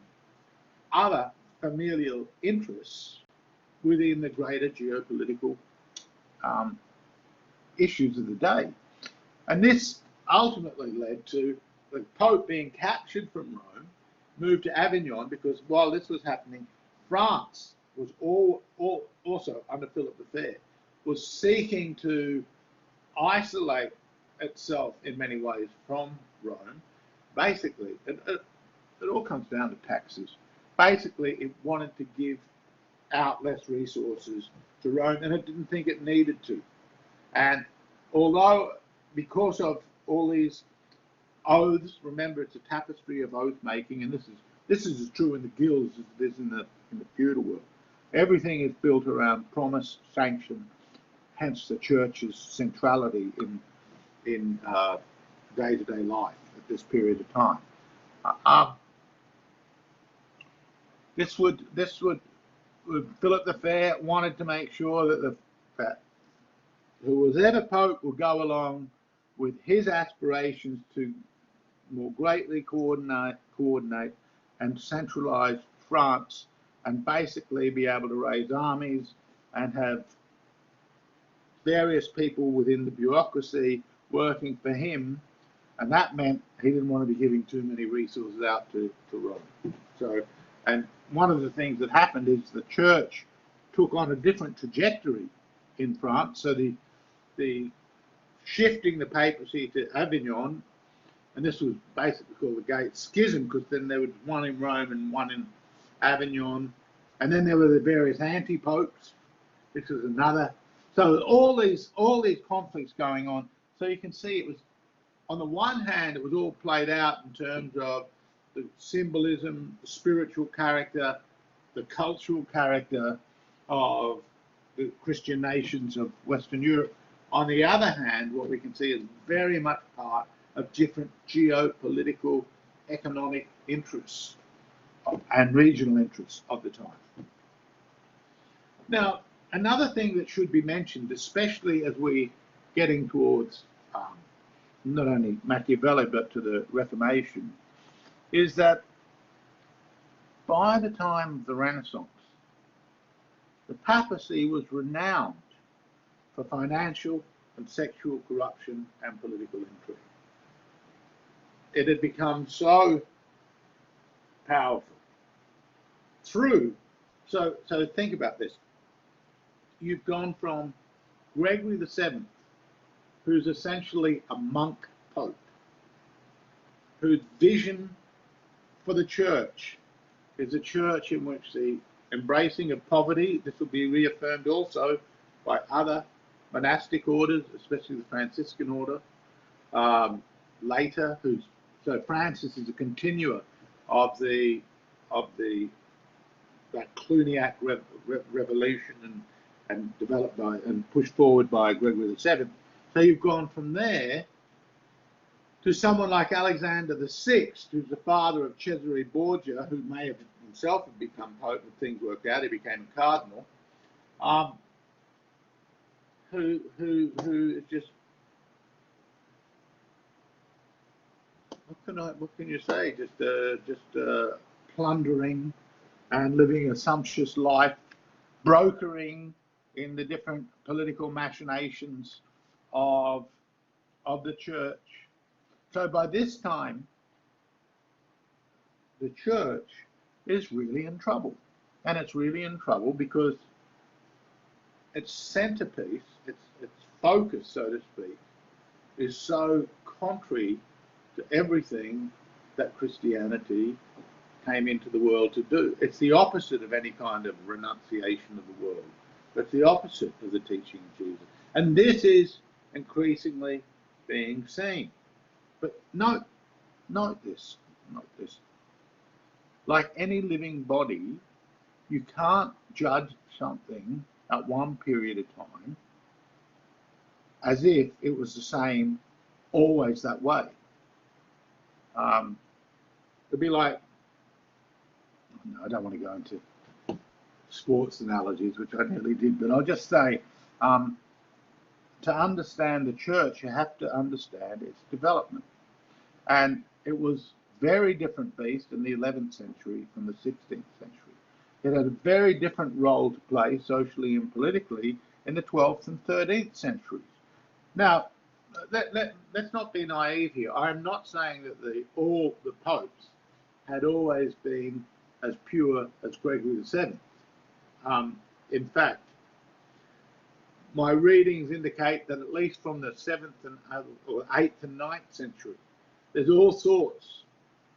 other familial interests within the greater geopolitical issues of the day. And this ultimately led to the Pope being captured from Rome, moved to Avignon, because while this was happening, France was also under Philip the Fair, was seeking to isolate itself in many ways from Rome. Basically, it all comes down to taxes. Basically, it wanted to give out less resources to Rome, and it didn't think it needed to. And although, because of all these oaths, remember it's a tapestry of oath making, and this is This is as true in the guilds as it is in the feudal world. Everything is built around promise, sanction, hence the church's centrality in day-to-day life at this period of time. Philip the Fair wanted to make sure that who was ever Pope would go along with his aspirations to more greatly coordinate and centralize France, and basically be able to raise armies and have various people within the bureaucracy working for him, and that meant he didn't want to be giving too many resources out to Rome. So, and one of the things that happened is the church took on a different trajectory in France. So the shifting the papacy to Avignon, and this was basically called the Great Schism, because then there was one in Rome and one in Avignon, and then there were the various anti-popes. This was another. So all these conflicts going on. So you can see it was, on the one hand, it was all played out in terms of the symbolism, the spiritual character, the cultural character of the Christian nations of Western Europe. On the other hand, what we can see is very much part of different geopolitical, economic interests and regional interests of the time. Now, another thing that should be mentioned, especially as we're getting towards not only Machiavelli but to the Reformation, is that by the time of the Renaissance, the papacy was renowned for financial and sexual corruption and political intrigue. It had become so powerful through, so think about this. You've gone from Gregory VII, who's essentially a monk pope, whose vision for the church is a church in which the embracing of poverty, this will be reaffirmed also by other monastic orders, especially the Franciscan order, later, so Francis is a continuer of that Cluniac revolution and developed by and pushed forward by Gregory VII. So you've gone from there to someone like Alexander VI, who's the father of Cesare Borgia, who may have himself have become pope if things worked out. He became a cardinal, who is just, what can you say? Just plundering and living a sumptuous life, brokering in the different political machinations of the church. So by this time, the church is really in trouble. And it's really in trouble because its centerpiece, its focus, so to speak, is so contrary to everything that Christianity came into the world to do. It's the opposite of any kind of renunciation of the world. It's the opposite of the teaching of Jesus. And this is increasingly being seen. But note this. Like any living body, you can't judge something at one period of time as if it was the same always that way. It'd be like, no, I don't want to go into sports analogies, which I nearly did, but I'll just say, to understand the church, you have to understand its development. And it was very different beast in the 11th century from the 16th century. It had a very different role to play socially and politically in the 12th and 13th centuries. Now, let's not be naive here. I am not saying that all the popes had always been as pure as Gregory VII. In fact, my readings indicate that at least from the 7th or 8th and 9th century, there's all sorts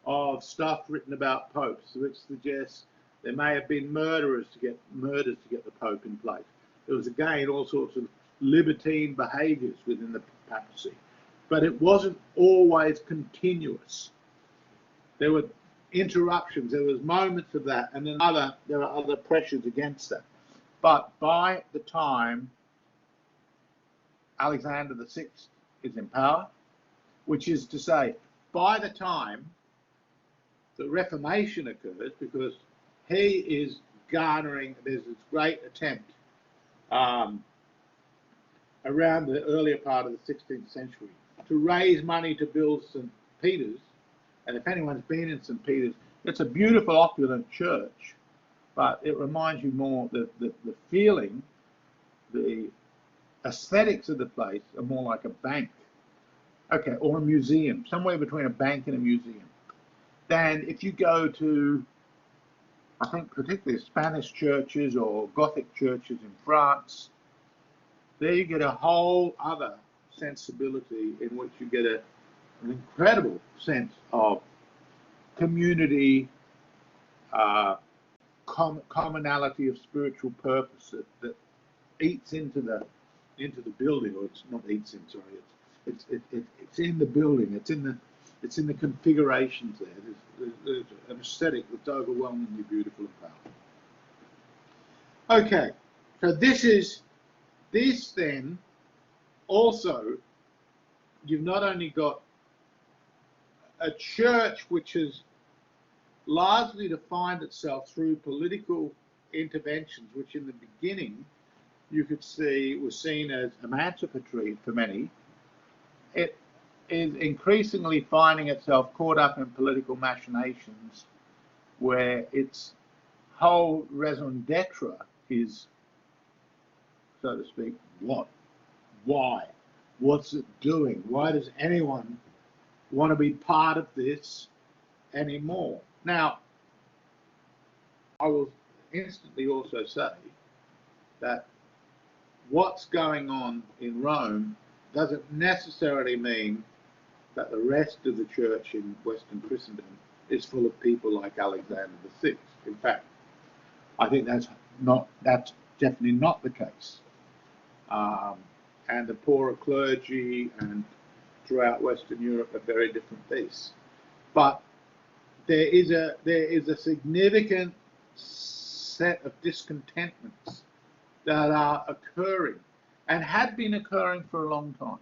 of stuff written about popes which suggests there may have been murders to get the Pope in place. There was again all sorts of libertine behaviours within the papacy, but it wasn't always continuous. There were interruptions. There was moments of that, and then there are other pressures against that. But by the time Alexander VI is in power, which is to say, by the time the Reformation occurs, because he is garnering, there's this great attempt around the earlier part of the 16th century to raise money to build St. Peter's. And if anyone's been in St. Peter's, it's a beautiful, opulent church, but it reminds you more, the feeling, the aesthetics of the place are more like a bank, okay, or a museum, somewhere between a bank and a museum, than if you go to, I think, particularly Spanish churches or Gothic churches in France. There you get a whole other sensibility in which you get an incredible sense of community, commonality of spiritual purpose that eats into the building, or it's not eats in, sorry, it's in the building, it's in the configurations there. There's an aesthetic that's overwhelmingly beautiful and powerful. Okay, so this then also, you've not only got a church which has largely defined itself through political interventions, which in the beginning you could see was seen as emancipatory for many. It is increasingly finding itself caught up in political machinations where its whole raison d'etre is, so to speak, what? Why? What's it doing? Why does anyone want to be part of this anymore? Now, I will instantly also say that what's going on in Rome doesn't necessarily mean that the rest of the church in Western Christendom is full of people like Alexander VI. In fact, I think that's definitely not the case. And the poorer clergy and throughout Western Europe are very different beasts. But there is a significant set of discontentments that are occurring and had been occurring for a long time.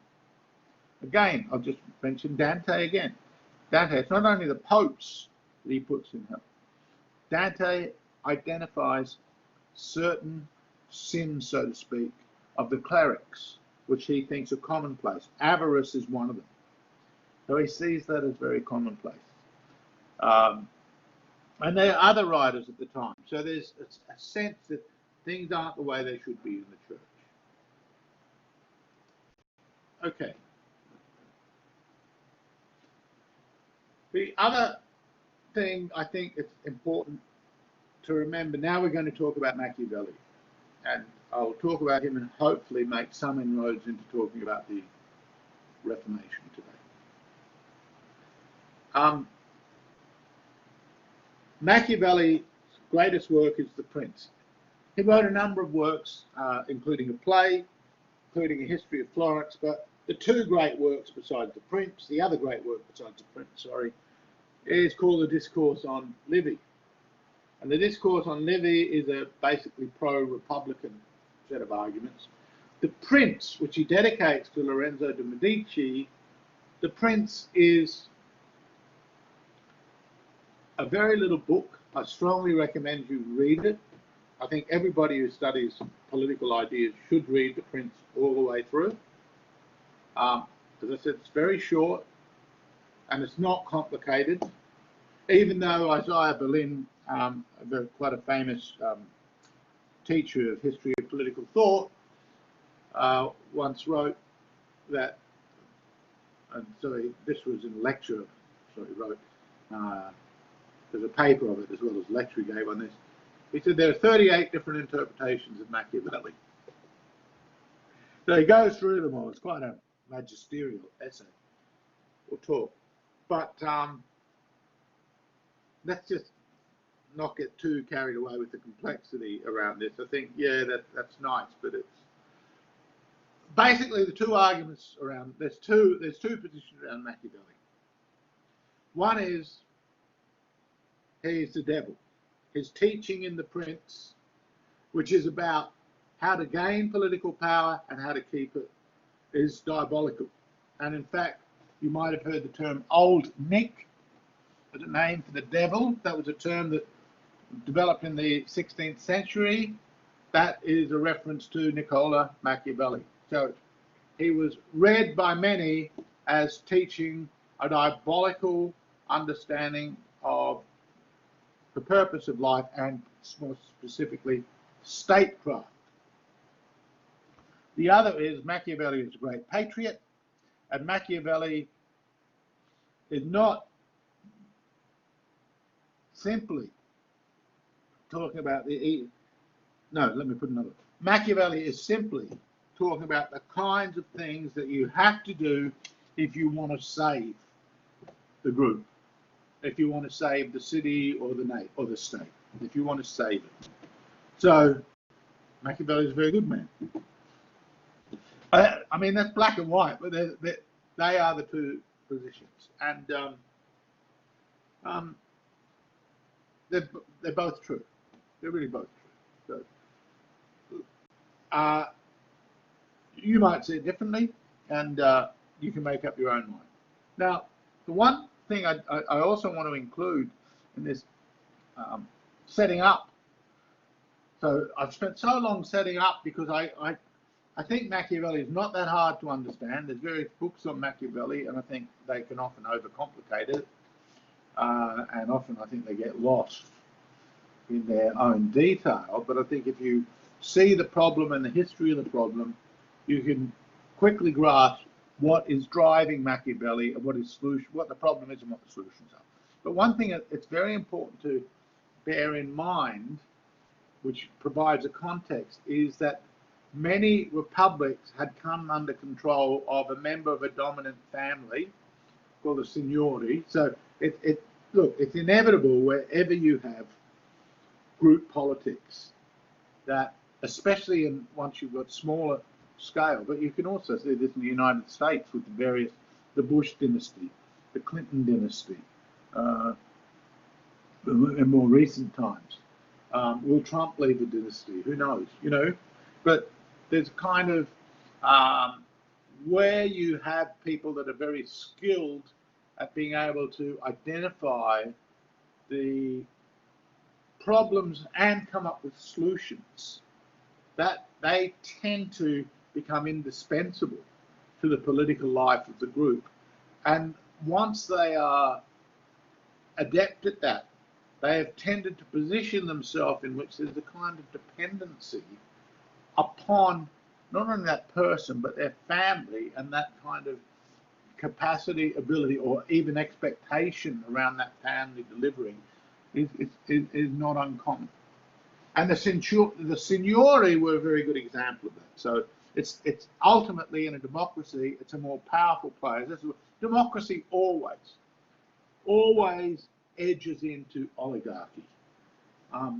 Again, I'll just mention Dante again. Dante, it's not only the popes that he puts in hell. Dante identifies certain sins, so to speak, of the clerics, which he thinks are commonplace. Avarice is one of them. So he sees that as very commonplace. And there are other writers at the time. So there's a sense that things aren't the way they should be in the church. Okay. The other thing I think it's important to remember, now we're going to talk about Machiavelli. And I'll talk about him and hopefully make some inroads into talking about the Reformation today. Machiavelli's greatest work is The Prince. He wrote a number of works, including a play, including a history of Florence, but the two great works besides The Prince, the other great work besides The Prince, sorry, is called The Discourse on Livy. And the Discourse on Livy is a basically pro-Republican set of arguments. The Prince, which he dedicates to Lorenzo de' Medici, The Prince is a very little book. I strongly recommend you read it. I think everybody who studies political ideas should read The Prince all the way through. As I said, it's very short and it's not complicated, even though Isaiah Berlin, quite a famous teacher of history of political thought, once wrote that, and sorry, this was in a lecture, there's a paper of it as well as a lecture he gave on this. He said there are 38 different interpretations of Machiavelli. So he goes through them all. It's quite a magisterial essay or talk. But let's just not get too carried away with the complexity around this. I think, yeah, that's nice, but it's basically the two arguments around, there's two positions around Machiavelli. One is He's the devil. His teaching in The Prince, which is about how to gain political power and how to keep it, is diabolical. And in fact, you might have heard the term Old Nick as a name for the devil. That was a term that developed in the 16th century. That is a reference to Niccolo Machiavelli. So he was read by many as teaching a diabolical understanding of the purpose of life and more specifically statecraft. The other is Machiavelli is a great patriot, and Machiavelli is not simply talking about Machiavelli is simply talking about the kinds of things that you have to do if you want to save the group, if you want to save the city or the state, if you want to save it. So Machiavelli is a very good man. I mean, that's black and white, but they are the two positions, and they're both true. They're really both true. So, you might see it differently, and you can make up your own mind. Now, the one thing I also want to include in this setting up. So I've spent so long setting up because I think Machiavelli is not that hard to understand. There's various books on Machiavelli, and I think they can often overcomplicate it, and often I think they get lost in their own detail. But I think if you see the problem and the history of the problem, you can quickly grasp what is driving Machiavelli and what the problem is and what the solutions are. But one thing it's very important to bear in mind, which provides a context, is that many republics had come under control of a member of a dominant family called a signori. So look, it's inevitable wherever you have group politics, that especially once you've got smaller scale, but you can also see this in the United States with the Bush dynasty, the Clinton dynasty, in more recent times. Will Trump leave the dynasty? Who knows? But there's kind of where you have people that are very skilled at being able to identify the problems and come up with solutions, that they tend to become indispensable to the political life of the group. And once they are adept at that, they have tended to position themselves in which there's a kind of dependency upon not only that person, but their family, and that kind of capacity, ability, or even expectation around that family delivering is not uncommon. And the signori were a very good example of that. So it's ultimately, in a democracy, it's a more powerful player. Democracy always edges into oligarchy. A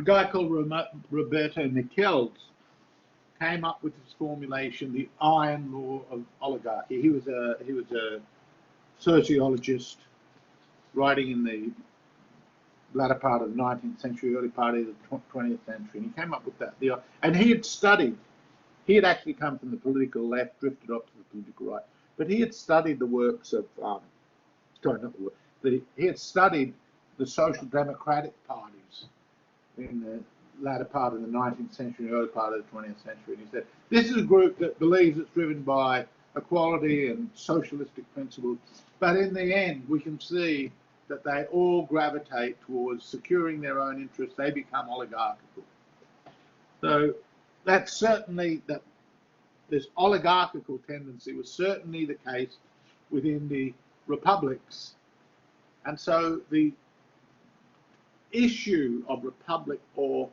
guy called Roberto Nichels came up with this formulation, the iron law of oligarchy. He was a sociologist writing in the latter part of the 19th century, early part of the 20th century, and he came up with that. And he had actually come from the political left, drifted up to the political right, but he had studied the works of, he had studied the social democratic parties in the latter part of the 19th century, early part of the 20th century, and he said, this is a group that believes it's driven by equality and socialistic principles, but in the end, we can see that they all gravitate towards securing their own interests. They become oligarchical. So that's certainly, that this oligarchical tendency was certainly the case within the republics. And so the issue of republic or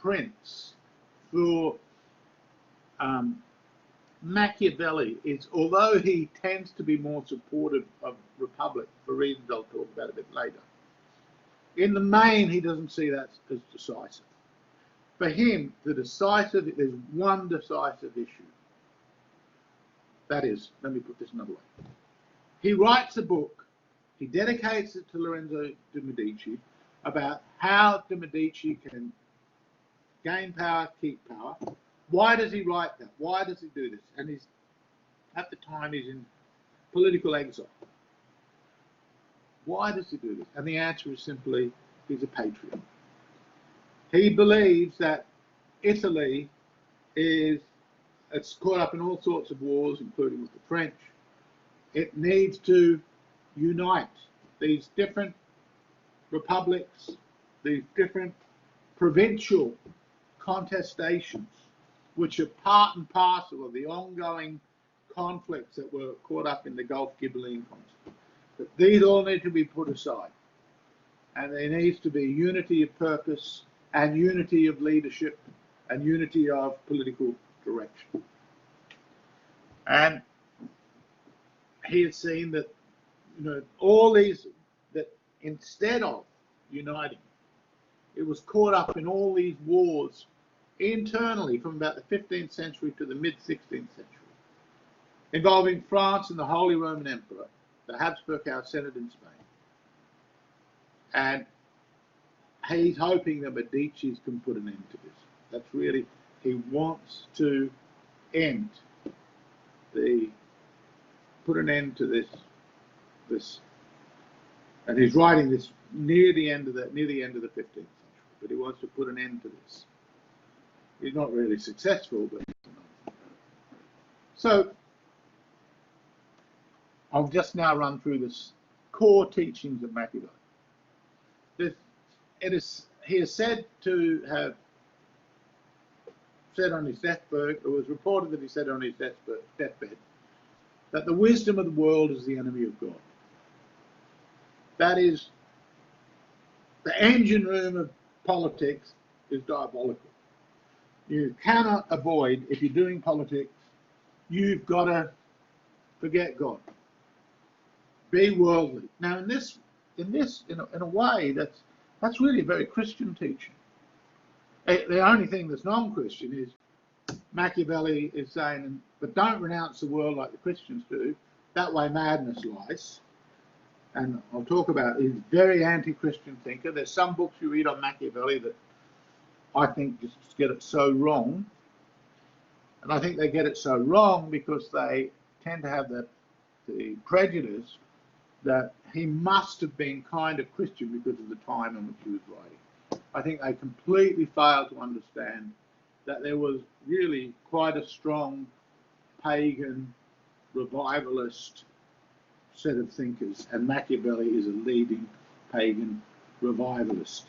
prince for Machiavelli is, although he tends to be more supportive of republic for reasons I'll talk about a bit later, in the main he doesn't see that as decisive. For him, there's one decisive issue. That is, let me put this another way. He writes a book. He dedicates it to Lorenzo de' Medici about how de' Medici can gain power, keep power. Why does he write that? Why does he do this? And he's, at the time, he's in political exile. Why does he do this? And the answer is simply, he's a patriot. He believes that Italy it's caught up in all sorts of wars, including with the French. It needs to unite these different republics, these different provincial contestations, which are part and parcel of the ongoing conflicts that were caught up in the Gulf Ghibelline conflict. But these all need to be put aside. And there needs to be unity of purpose and unity of leadership and unity of political direction. And he has seen that, all these, that instead of uniting, it was caught up in all these wars internally from about the 15th century to the mid-16th century, involving France and the Holy Roman Emperor, the Habsburg House Senate in Spain. And he's hoping that Medici's can put an end to this. That's really, he wants to put an end to this, and he's writing this near the end of the 15th century, but he wants to put an end to this. He's not really successful, but so I'll just now run through this core teachings of Machiavelli. He is said to have said on his deathbed, it was reported that he said on his deathbed, that the wisdom of the world is the enemy of God. That is, the engine room of politics is diabolical. You cannot avoid, if you're doing politics, you've got to forget God. Be worldly. Now, in a way, that's really a very Christian teaching. The only thing that's non-Christian is Machiavelli is saying, but don't renounce the world like the Christians do. That way madness lies. And I'll talk about, he's a very anti-Christian thinker. There's some books you read on Machiavelli that I think just get it so wrong. And I think they get it so wrong because they tend to have the prejudice that he must have been kind of Christian because of the time in which he was writing. I think they completely failed to understand that there was really quite a strong pagan revivalist set of thinkers, and Machiavelli is a leading pagan revivalist.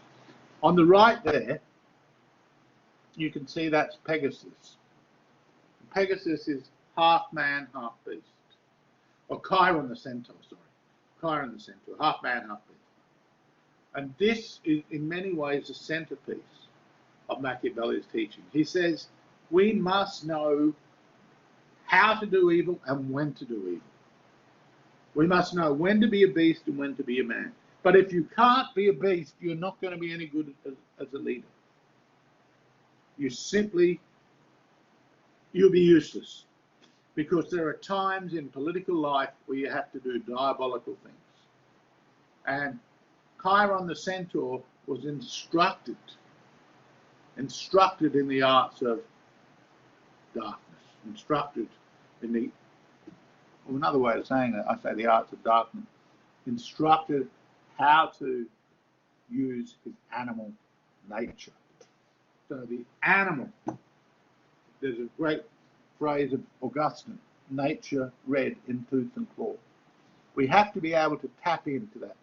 On the right there, you can see that's Pegasus. Pegasus is half man, half beast. Or Chiron the centaur, sorry. Chiron the centaur, half man, half beast. And this is in many ways the centerpiece of Machiavelli's teaching. He says we must know how to do evil and when to do evil. We must know when to be a beast and when to be a man. But if you can't be a beast, you're not going to be any good as a leader. You'll be useless. Because there are times in political life where you have to do diabolical things. And Chiron the centaur was instructed in the arts of darkness, instructed in the, or another way of saying it, I say the arts of darkness, instructed how to use his animal nature. So the animal, there's a great phrase of Augustine, nature red in tooth and claw. We have to be able to tap into that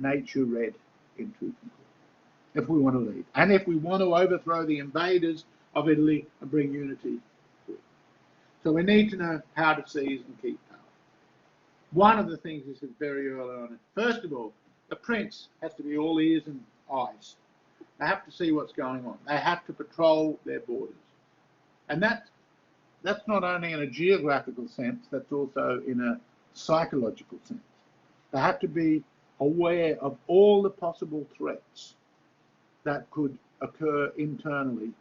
nature red in tooth and claw if we want to lead, and if we want to overthrow the invaders of Italy and bring unity to it. So we need to know how to seize and keep power. One of the things he said very early on, first of all, the prince has to be all ears and eyes. They have to see what's going on. They have to patrol their borders. And that's not only in a geographical sense, that's also in a psychological sense. They have to be aware of all the possible threats that could occur internally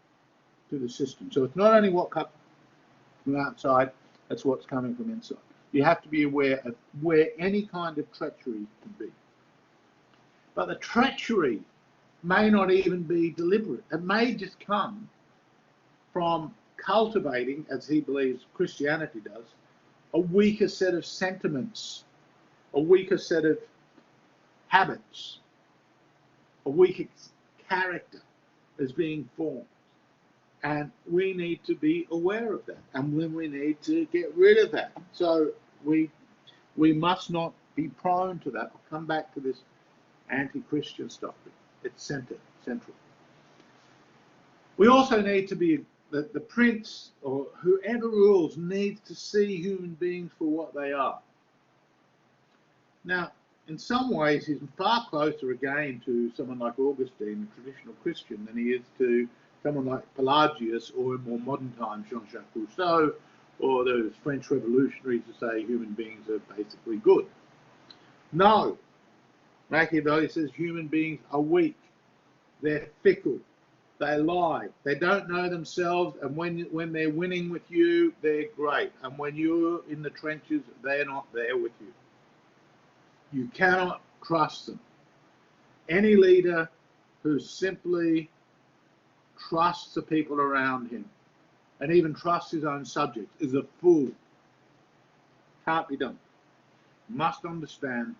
to the system. So it's not only what comes from outside, it's what's coming from inside. You have to be aware of where any kind of treachery can be. But the treachery may not even be deliberate. It may just come from cultivating, as he believes Christianity does, a weaker set of sentiments, a weaker set of habits, a weaker character is being formed. And we need to be aware of that, and when we need to get rid of that. So we must not be prone to that. I'll come back to this anti-Christian stuff. It's central. We also need to be, the prince or whoever rules needs to see human beings for what they are. Now, in some ways, he's far closer again to someone like Augustine, a traditional Christian, than he is to someone like Pelagius, or in more modern times, Jean-Jacques Rousseau, or those French revolutionaries who say human beings are basically good. No. Machiavell says human beings are weak. They're fickle. They lie. They don't know themselves, and when they're winning with you, they're great. And when you're in the trenches, they're not there with you. You cannot trust them. Any leader who simply trusts the people around him and even trusts his own subjects is a fool. Can't be done. Must understand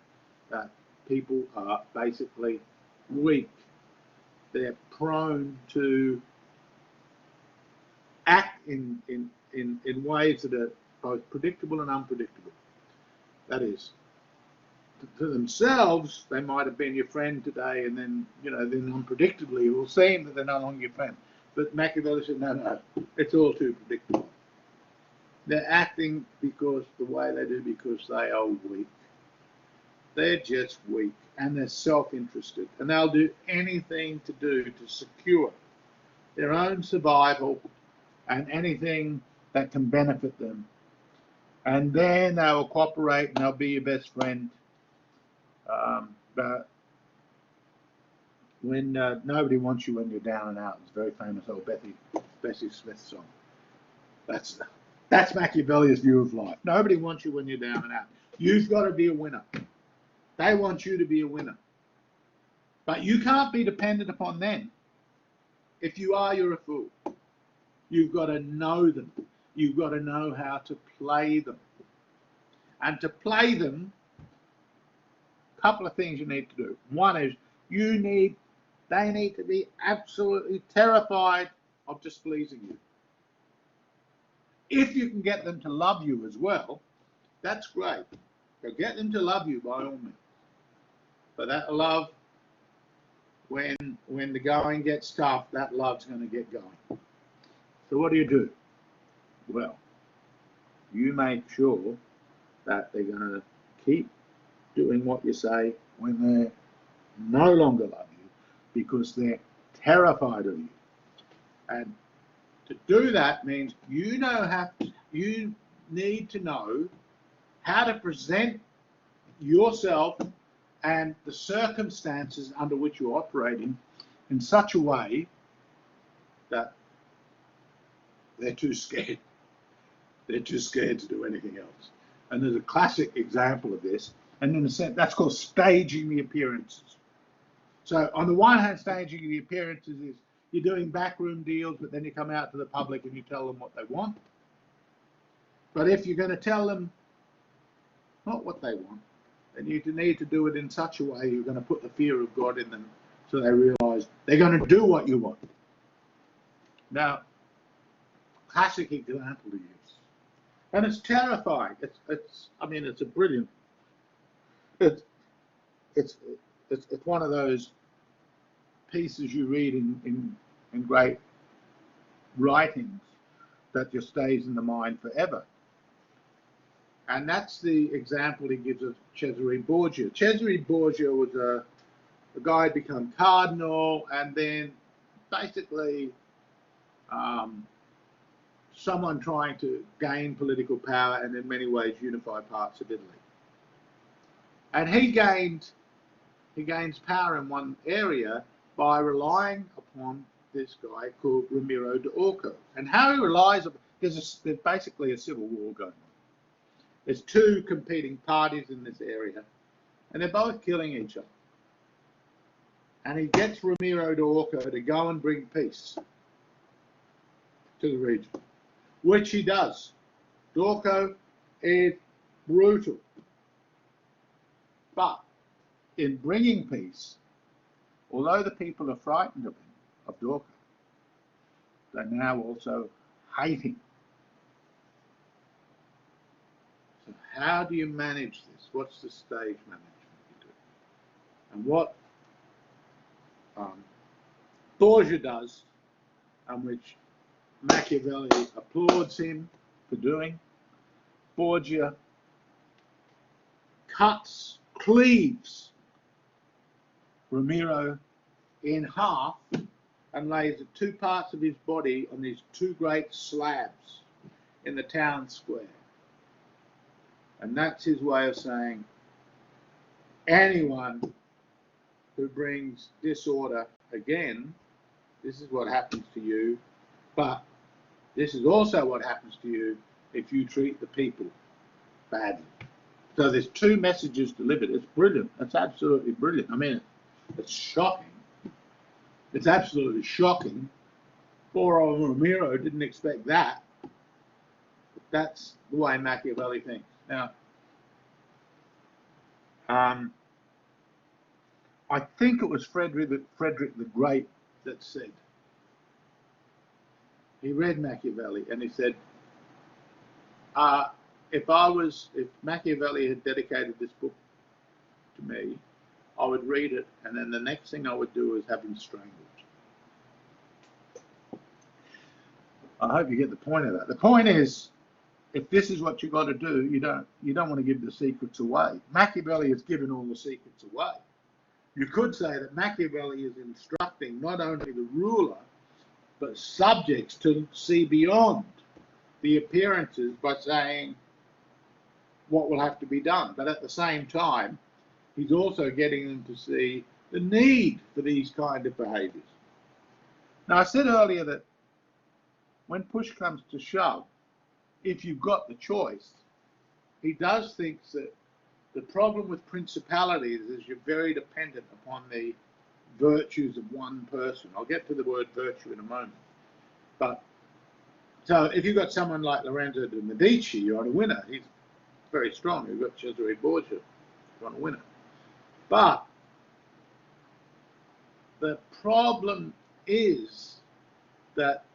that people are basically weak. They're prone to act in ways that are both predictable and unpredictable. That is, to themselves, they might have been your friend today, and then, then unpredictably it will seem that they're no longer your friend. But Machiavell said, no, it's all too predictable. They're acting because the way they do, because they are weak. They're just weak, and they're self-interested, and they'll do anything to secure their own survival and anything that can benefit them. And then they will cooperate and they'll be your best friend. But when nobody wants you when you're down and out, it's a very famous old Bessie Smith song. That's Machiavelli's view of life. Nobody wants you when you're down and out. You've got to be a winner. They want you to be a winner. But you can't be dependent upon them. If you are, you're a fool. You've got to know them. You've got to know how to play them. And to play them, a couple of things you need to do. One is they need to be absolutely terrified of displeasing you. If you can get them to love you as well, that's great. So get them to love you by all means. But that love, when the going gets tough, that love's going to get going. So what do? Well, you make sure that they're going to keep doing what you say when they no longer love you, because they're terrified of you. And to do that means you need to know how to present yourself and the circumstances under which you're operating in such a way that they're too scared. They're too scared to do anything else. And there's a classic example of this, and in a sense, that's called staging the appearances. So on the one hand, staging the appearances is you're doing backroom deals, but then you come out to the public and you tell them what they want. But if you're going to tell them not what they want, then you need to do it in such a way you're going to put the fear of God in them, so they realize they're going to do what you want. Now, classic example to use. And it's terrifying. It's a brilliant. It's one of those pieces you read in great writings that just stays in the mind forever. And that's the example he gives of Cesare Borgia. Cesare Borgia was a guy who'd become cardinal, and then basically someone trying to gain political power and in many ways unify parts of Italy. And he gains power in one area by relying upon this guy called Ramiro de Orco. And how he relies upon, there's basically a civil war going on. There's two competing parties in this area, and they're both killing each other. And he gets Ramiro d'Orco to go and bring peace to the region, which he does. D'Orco is brutal. But in bringing peace, although the people are frightened of him, of D'Orco, they now also hate him. So how do you manage this? What's the stage management you do? And what Borgia does, and which Machiavelli applauds him for doing, Borgia cleaves Ramiro in half and lays the two parts of his body on these two great slabs in the town square. And that's his way of saying, anyone who brings disorder again, this is what happens to you, but this is also what happens to you if you treat the people badly. So there's two messages delivered. It's brilliant. It's absolutely brilliant. I mean, it's shocking. It's absolutely shocking. Poor old Ramiro didn't expect that. But that's the way Machiavelli thinks. Now, I think it was Frederick the Great that said, he read Machiavelli and he said, if Machiavelli had dedicated this book to me, I would read it, and then the next thing I would do is have him strangled. I hope you get the point of that. The point is, if this is what you've got to do, you don't want to give the secrets away. Machiavelli has given all the secrets away. You could say that Machiavelli is instructing not only the ruler, but subjects to see beyond the appearances by saying what will have to be done. But at the same time, he's also getting them to see the need for these kind of behaviours. Now, I said earlier that when push comes to shove, if you've got the choice, he does think that the problem with principalities is you're very dependent upon the virtues of one person. I'll get to the word virtue in a moment. But so if you've got someone like Lorenzo de' Medici, you're on a winner. He's very strong. You've got Cesare Borgia, you're on a winner. But the problem is that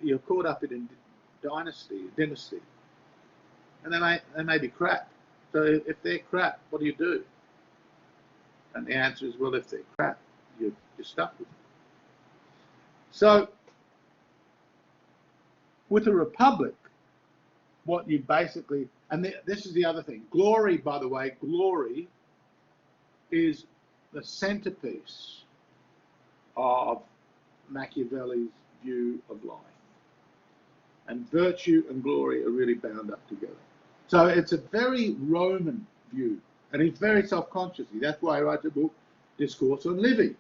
you're caught up in dynasty, and they may be crap. So if they're crap, what do you do? And the answer is, well, if they're crap, you're stuck with them. So with a republic, what you basically, and this is the other thing, glory, by the way, glory is the centerpiece of Machiavelli's view of life. And virtue and glory are really bound up together. So it's a very Roman view, and he's very self-conscious. That's why he writes a book, Discourse on Living,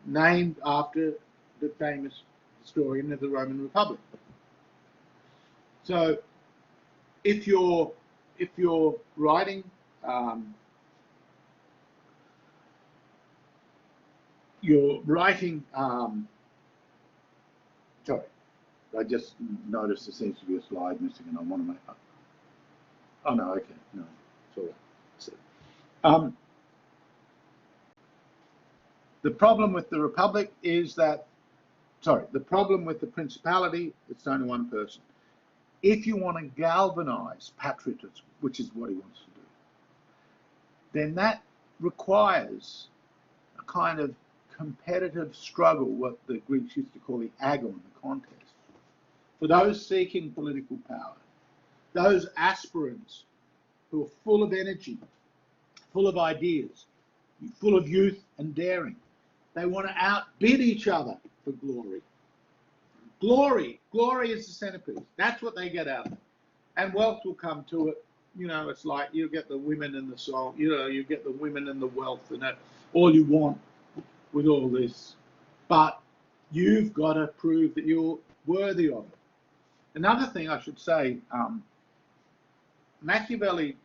named after the famous historian of the Roman Republic. So if you're writing sorry, I just noticed there seems to be a slide missing, and I want to make up. Oh no, okay, no, it's all right. The problem with the republic is that, the problem with the principality, it's only one person. If you want to galvanize patriotism, which is what he wants to do, then that requires a kind of competitive struggle, what the Greeks used to call the agon, the contest, for those seeking political power, those aspirants who are full of energy, full of ideas, full of youth and daring. They want to outbid each other for glory. Glory is the centerpiece. That's what they get out of it. And wealth will come to it. It's like you get the women and the song, you get the women and the wealth, and that's all you want with all this. But you've got to prove that you're worthy of it. Another thing I should say, Machiavelli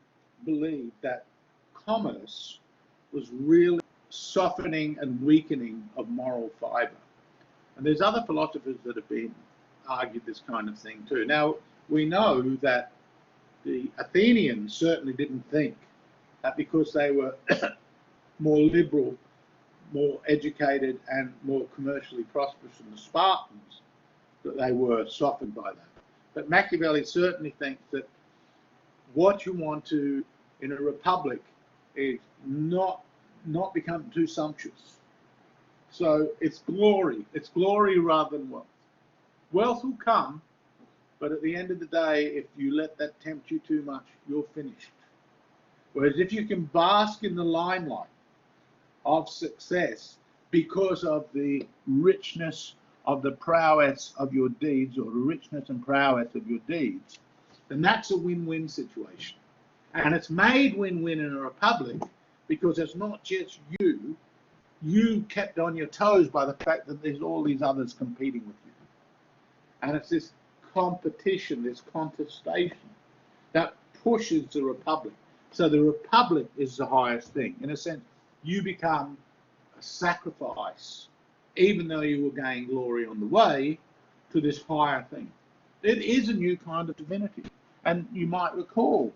believed that commerce was really softening and weakening of moral fibre. And there's other philosophers that have been argued this kind of thing too. Now, we know that the Athenians certainly didn't think that because they were more liberal, more educated, and more commercially prosperous than the Spartans, that they were softened by that. But Machiavelli certainly thinks that what you want to, in a republic, is not become too sumptuous. So it's glory rather than wealth. Wealth will come, but at the end of the day, if you let that tempt you too much, you're finished. Whereas if you can bask in the limelight of success because of the richness of the prowess of your deeds, or the richness and prowess of your deeds, then that's a win-win situation. And it's made win-win in a republic because it's not just you kept on your toes by the fact that there's all these others competing with you. And it's this competition, this contestation that pushes the republic. So the republic is the highest thing. In a sense, you become a sacrifice, even though you will gain glory on the way, to this higher thing. It is a new kind of divinity. And you might recall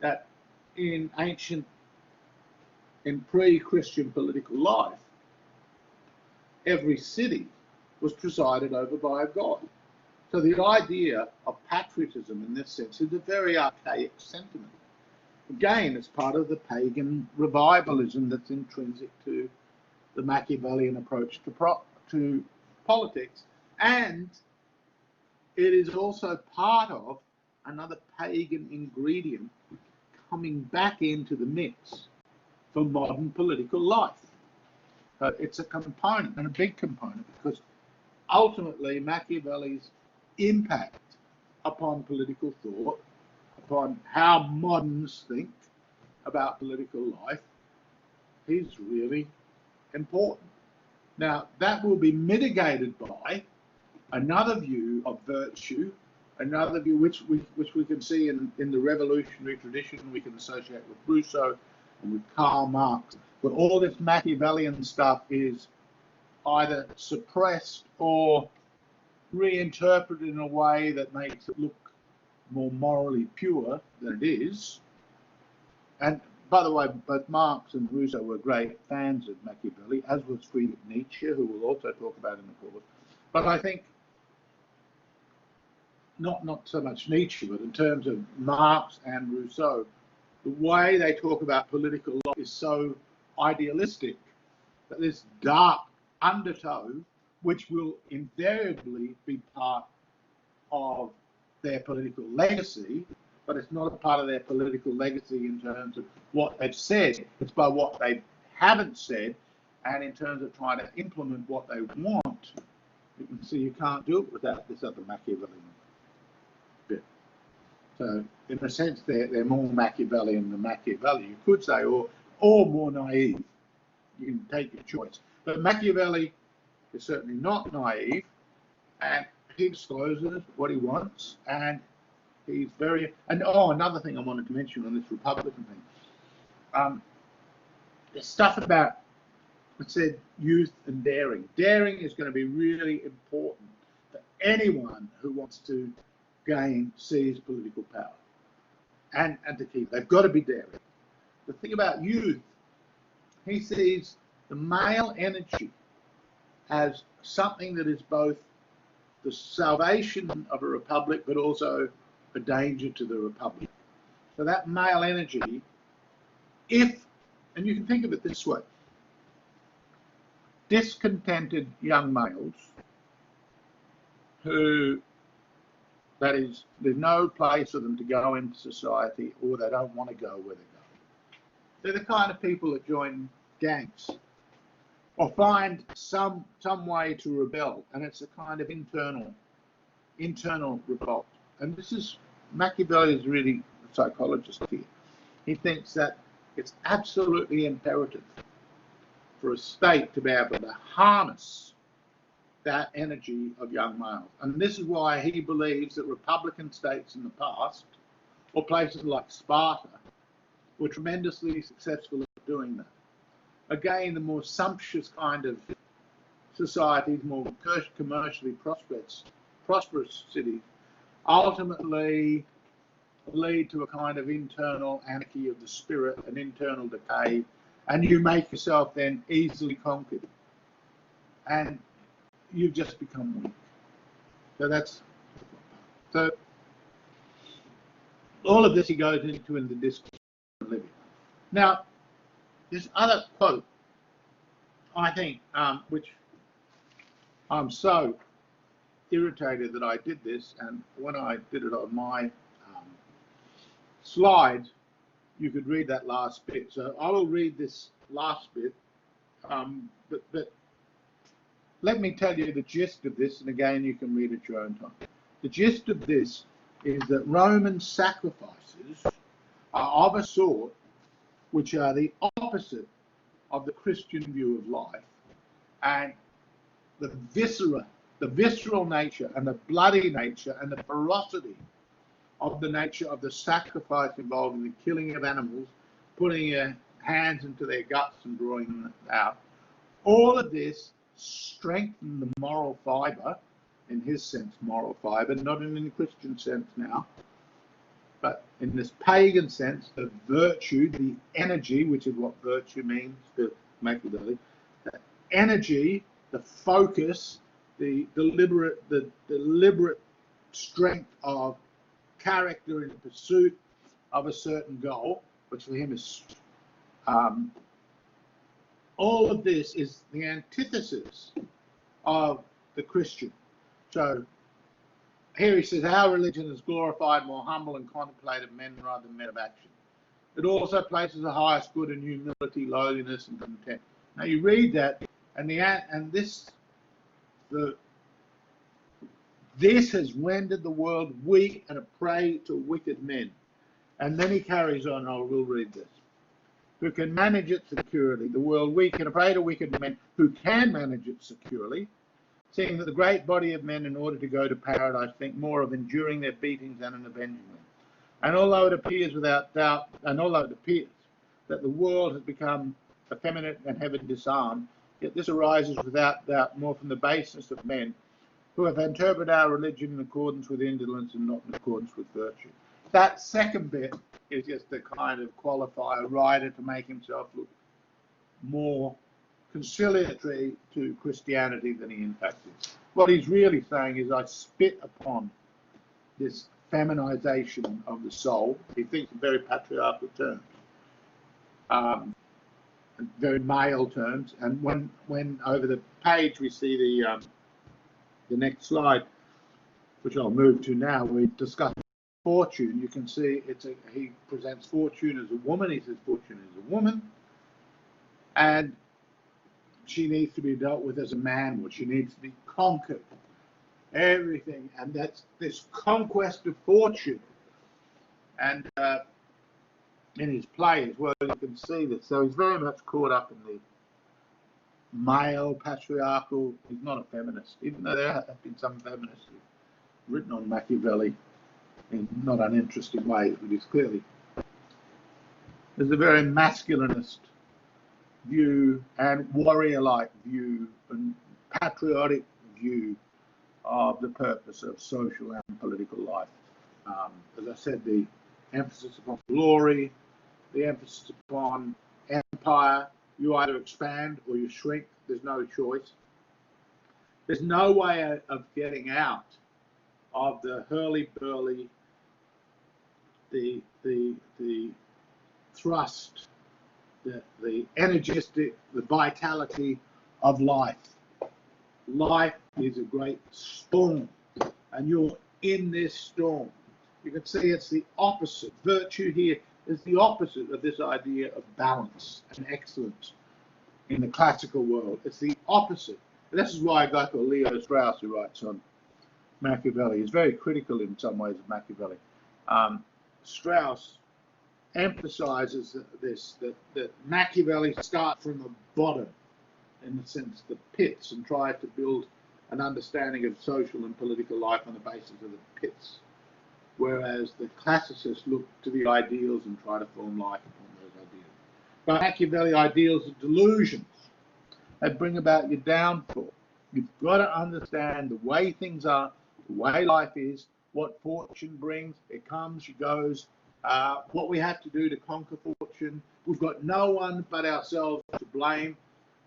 that in pre-Christian political life, every city was presided over by a god. So the idea of patriotism in this sense is a very archaic sentiment. Again, it's part of the pagan revivalism that's intrinsic to the Machiavellian approach to politics, and it is also part of another pagan ingredient coming back into the mix for modern political life. So it's a component, and a big component, because ultimately Machiavelli's impact upon political thought, upon how moderns think about political life, is really important. Now, that will be mitigated by another view of virtue, another view which we can see in the revolutionary tradition. We can associate with Rousseau and with Karl Marx, but all this Machiavellian stuff is either suppressed or reinterpreted in a way that makes it look more morally pure than it is. And by the way, both Marx and Rousseau were great fans of Machiavelli, as was Friedrich Nietzsche, who we'll also talk about in the course. But I think not so much Nietzsche, but in terms of Marx and Rousseau, the way they talk about political life is so idealistic that this dark undertow, which will invariably be part of their political legacy, but it's not a part of their political legacy in terms of what they've said. It's by what they haven't said, and in terms of trying to implement what they want. You can see you can't do it without this other Machiavellian bit. So, in a sense, they're more Machiavellian than Machiavelli, you could say, or more naive. You can take your choice. But Machiavelli is certainly not naive, and he discloses what he wants, and he's very... And another thing I wanted to mention on this Republican thing. There's stuff about, it said, youth and daring. Daring is going to be really important for anyone who wants to seize political power and to keep it. They've got to be daring. The thing about youth, he sees the male energy as something that is both the salvation of a republic, but also a danger to the republic. So that male energy, and you can think of it this way, discontented young males who, that is, there's no place for them to go into society, or they don't want to go where they go. They're the kind of people that join gangs or find some way to rebel, and it's a kind of internal revolt. And this is, Machiavelli is really a psychologist here. He thinks that it's absolutely imperative for a state to be able to harness that energy of young males. And this is why he believes that Republican states in the past, or places like Sparta, were tremendously successful at doing that. Again, the more sumptuous kind of societies, more commercially prosperous cities, ultimately lead to a kind of internal anarchy of the spirit, an internal decay, and you make yourself then easily conquered. And you've just become weak. So all of this he goes into in the discourse of living. Now, this other quote, I think, which I'm so irritated that I did this, and when I did it on my slides, you could read that last bit. So I will read this last bit, but let me tell you the gist of this, and again, you can read at your own time. The gist of this is that Roman sacrifices are of a sort which are the opposite of the Christian view of life, and the visceral nature and the bloody nature and the ferocity of the nature of the sacrifice involved in the killing of animals, putting your hands into their guts and drawing them out. All of this strengthened the moral fibre, in his sense, moral fibre, not in the Christian sense now, but in this pagan sense, the virtue, the energy, which is what virtue means to Machiavelli, the energy, the focus, the deliberate strength of character in the pursuit of a certain goal, which for him is all of this is the antithesis of the Christian. So here he says, our religion has glorified more humble and contemplative men rather than men of action. It also places the highest good in humility, lowliness, and content. Now you read that, and this has rendered the world weak and a prey to wicked men. And then he carries on, I will read this. Who can manage it securely, the world weak and a prey to wicked men who can manage it securely, seeing that the great body of men, in order to go to paradise, think more of enduring their beatings than in avenging them. And although it appears without doubt, that the world has become effeminate and heaven disarmed, yet this arises without doubt more from the baseness of men who have interpreted our religion in accordance with indolence and not in accordance with virtue. That second bit is just a kind of qualifier writer to make himself look more conciliatory to Christianity than he in fact is. What he's really saying is, I spit upon this feminization of the soul. He thinks in very patriarchal terms, very male terms. And when over the page we see the next slide, which I'll move to now, we discuss fortune. You can see he presents fortune as a woman. He says fortune is a woman, and she needs to be dealt with as a man would. She needs to be conquered. Everything, and that's this conquest of fortune. And in his play as well, you can see this. So he's very much caught up in the male patriarchal. He's not a feminist, even though there have been some feminists who've written on Machiavelli in not uninteresting ways, but he's clearly, there's a very masculinist view and warrior-like view and patriotic view of the purpose of social and political life. As I said, the emphasis upon glory, the emphasis upon empire. You either expand or you shrink. There's no choice. There's no way of getting out of the hurly-burly, the thrust, the energistic, the vitality of life. Life is a great storm, and you're in this storm. You can see it's the opposite. Virtue here is the opposite of this idea of balance and excellence in the classical world. It's the opposite. And this is why a guy called Leo Strauss, who writes on Machiavelli, is very critical in some ways of Machiavelli. Strauss emphasizes that Machiavelli starts from the bottom, in the sense the pits, and tries to build an understanding of social and political life on the basis of the pits, whereas the classicists look to the ideals and try to form life upon those ideals. But Machiavelli ideals are delusions. They bring about your downfall. You've got to understand the way things are, the way life is, what fortune brings. It comes, it goes. What we have to do to conquer fortune. We've got no one but ourselves to blame.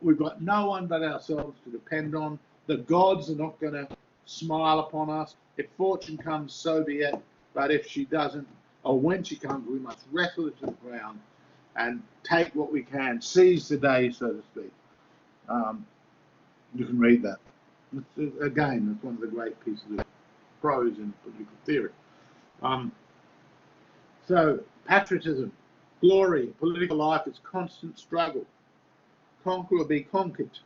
We've got no one but ourselves to depend on. The gods are not going to smile upon us. If fortune comes, so be it. But if she doesn't, or when she comes, we must wrestle it to the ground and take what we can, seize the day, so to speak. You can read that. Again, it's one of the great pieces of prose in political theory. So, patriotism, glory, political life is constant struggle. Conquer or be conquered.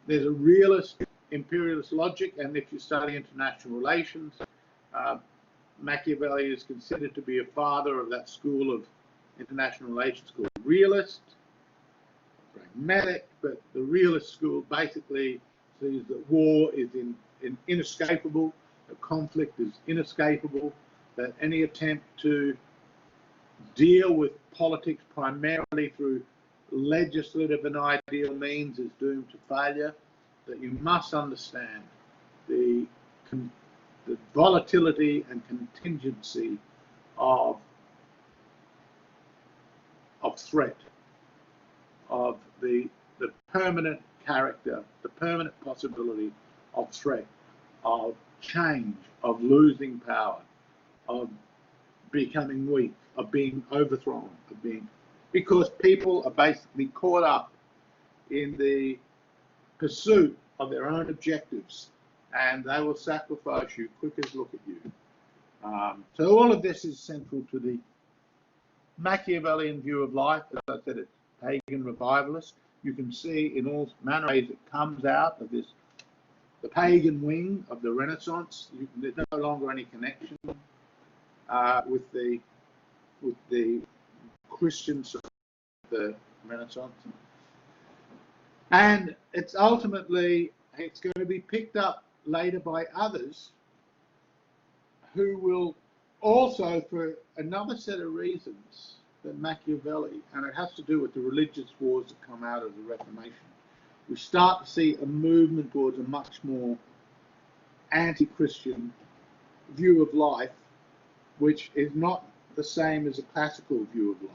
There's a realist, imperialist logic, and if you study international relations, Machiavelli is considered to be a father of that school of international relations called realist, pragmatic, but the realist school basically sees that war is inescapable, that conflict is inescapable, that any attempt to deal with politics primarily through legislative and ideal means is doomed to failure, that you must understand the volatility and contingency of threat, of the permanent character, the permanent possibility of threat, of change, of losing power, of becoming weak, of being overthrown, because people are basically caught up in the pursuit of their own objectives, and they will sacrifice you quick as look at you. So all of this is central to the Machiavellian view of life. As I said, it's pagan revivalist. You can see in all manner of ways it comes out of this, the pagan wing of the Renaissance. There's no longer any connection with the Christians of the Renaissance. And it's ultimately, it's going to be picked up later by others who will also, for another set of reasons than Machiavelli, and it has to do with the religious wars that come out of the Reformation, we start to see a movement towards a much more anti-Christian view of life, which is not the same as a classical view of life.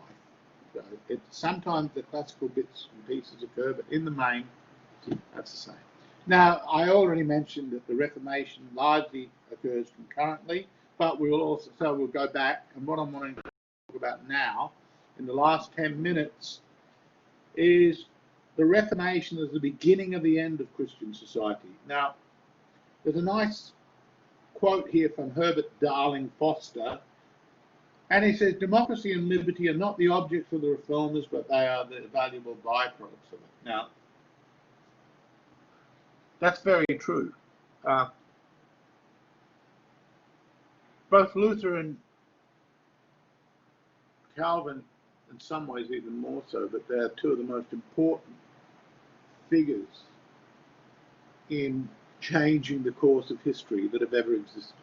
So sometimes the classical bits and pieces occur, but in the main, that's the same. Now, I already mentioned that the Reformation largely occurs concurrently, but we'll go back, and what I'm wanting to talk about now, in the last 10 minutes, is the Reformation as the beginning of the end of Christian society. Now, there's a nice quote here from Herbert Darling Foster, and he says, democracy and liberty are not the objects of the reformers, but they are the valuable byproducts of it. Now, that's very true. Both Luther and Calvin, in some ways even more so, but they're two of the most important figures in changing the course of history that have ever existed.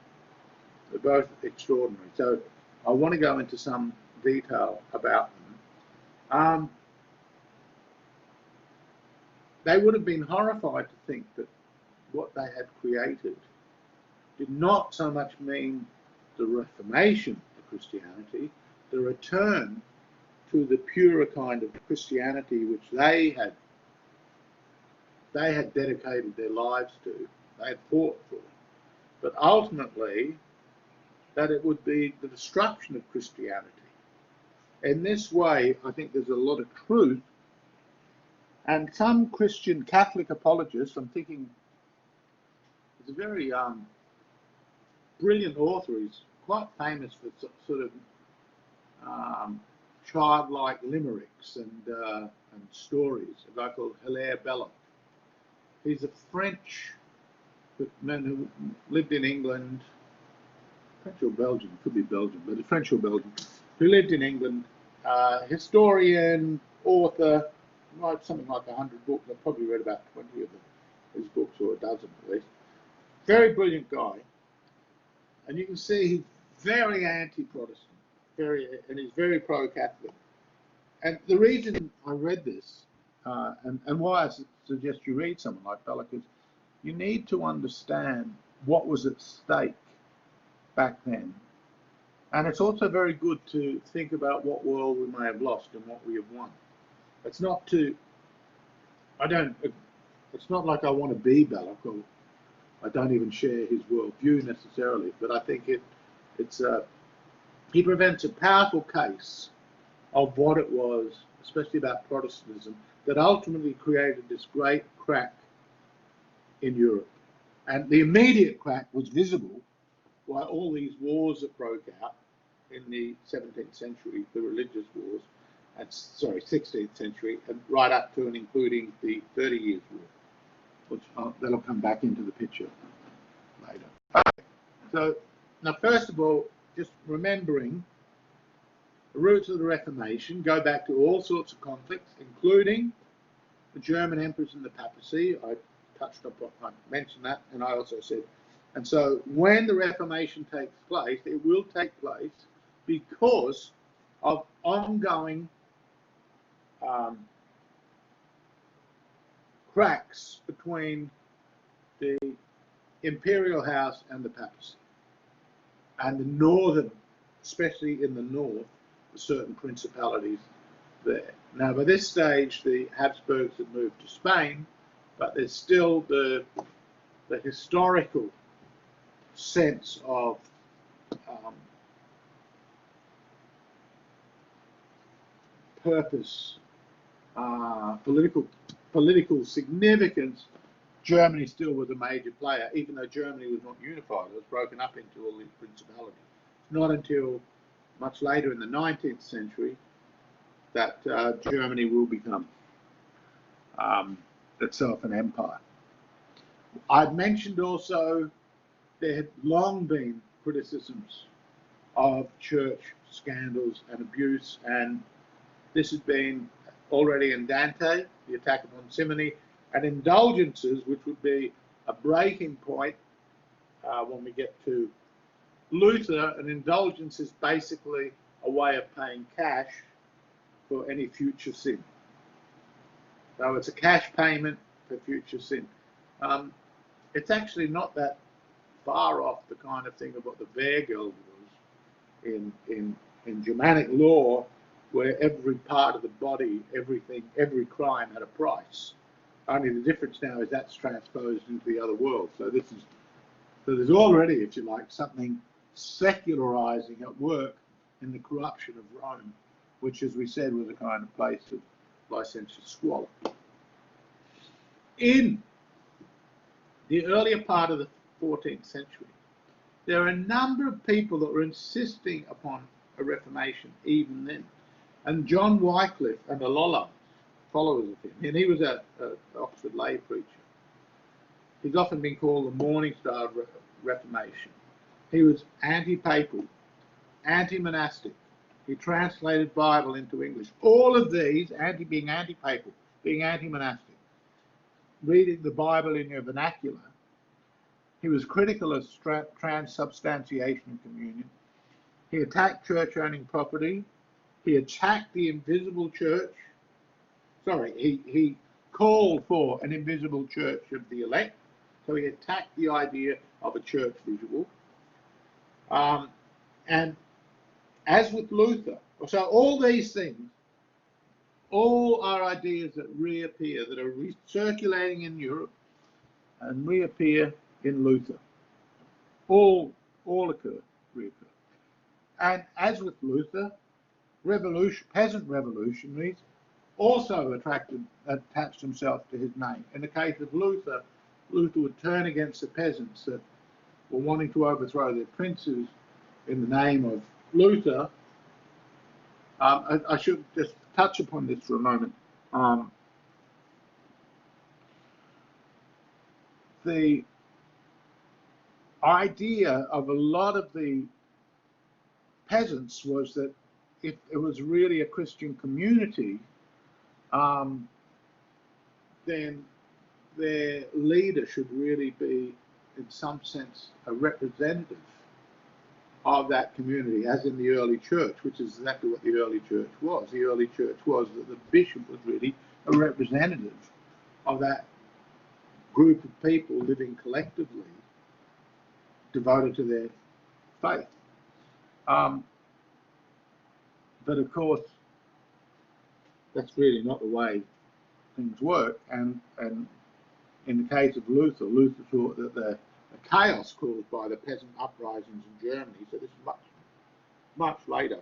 They're both extraordinary. So I want to go into some detail about them. They would have been horrified to think that what they had created did not so much mean the reformation of Christianity, the return to the purer kind of Christianity which they had dedicated their lives to, they had fought for, but ultimately that it would be the destruction of Christianity. In this way, I think there's a lot of truth, and some Christian Catholic apologists, I'm thinking, there's a very brilliant author, he's quite famous for sort of childlike limericks and stories, a guy called Hilaire Belloc. He's a French man who lived in England, French or Belgian, could be Belgian, but French or Belgian, who lived in England, historian, author, wrote something like 100 books. I've probably read about 20 of them. his books, or a dozen at least. Very brilliant guy, and you can see he's very anti-Protestant, and he's very pro-Catholic. And the reason I read this, and why I suggest you read someone like Belloc, is you need to understand what was at stake back then. And it's also very good to think about what world we may have lost and what we have won. It's not to, it's not like I want to be Belloc, or I don't even share his worldview necessarily, but I think he presents a powerful case of what it was, especially about Protestantism, that ultimately created this great crack in Europe. And the immediate crack was visible by all these wars that broke out in the 17th century, the religious wars, 16th century, and right up to and including the 30 Years' War, which that'll come back into the picture later. Okay. So now, first of all, just remembering the roots of the Reformation go back to all sorts of conflicts, including the German emperors and the papacy. I mentioned that, and I also said, and so when the Reformation takes place, it will take place because of ongoing cracks between the imperial house and the papacy, and the northern, especially in the north, certain principalities there. Now, by this stage, the Habsburgs have moved to Spain, but there's still the historical sense of purpose, political significance. Germany still was a major player, even though Germany was not unified. It was broken up into all these principalities. Not until much later in the 19th century that Germany will become itself an empire. I've mentioned also there had long been criticisms of church scandals and abuse, and this has been already in Dante, the attack upon simony, and indulgences, which would be a breaking point when we get to Luther. An indulgence is basically a way of paying cash for any future sin. So it's a cash payment for future sin. It's actually not that far off the kind of thing of what the Wehrgeld was in Germanic law, where every part of the body, every crime had a price. Only the difference now is that's transposed into the other world. So there's already, if you like, something secularizing at work in the corruption of Rome, which, as we said, was a kind of place of licentious squalor. In the earlier part of the 14th century, there are a number of people that were insisting upon a reformation even then. And John Wycliffe and the Lollards, followers of him, and he was an Oxford lay preacher. He's often been called the Morning Star of Reformation. He was anti-papal, anti-monastic. He translated Bible into English. All of these, being anti-papal, being anti-monastic, reading the Bible in your vernacular. He was critical of transubstantiation and communion. He attacked church-owning property. He attacked the invisible church. Sorry, he called for an invisible church of the elect. So he attacked the idea of a church visible. And as with Luther, so all these things, all are ideas that reappear, that are recirculating in Europe and reappear in Luther. All reoccur. And as with Luther, peasant revolutionaries also attached himself to his name. In the case of Luther, Luther would turn against the peasants that were wanting to overthrow their princes in the name of Luther. I should just touch upon this for a moment. The idea of a lot of the peasants was that if it was really a Christian community, then their leader should really be, in some sense, a representative of that community, as in the early church, which is exactly what the early church was. The early church was that the bishop was really a representative of that group of people living collectively, devoted to their faith. But of course, that's really not the way things work. And in the case of Luther, Luther thought that the chaos caused by the peasant uprisings in Germany, so this is much later,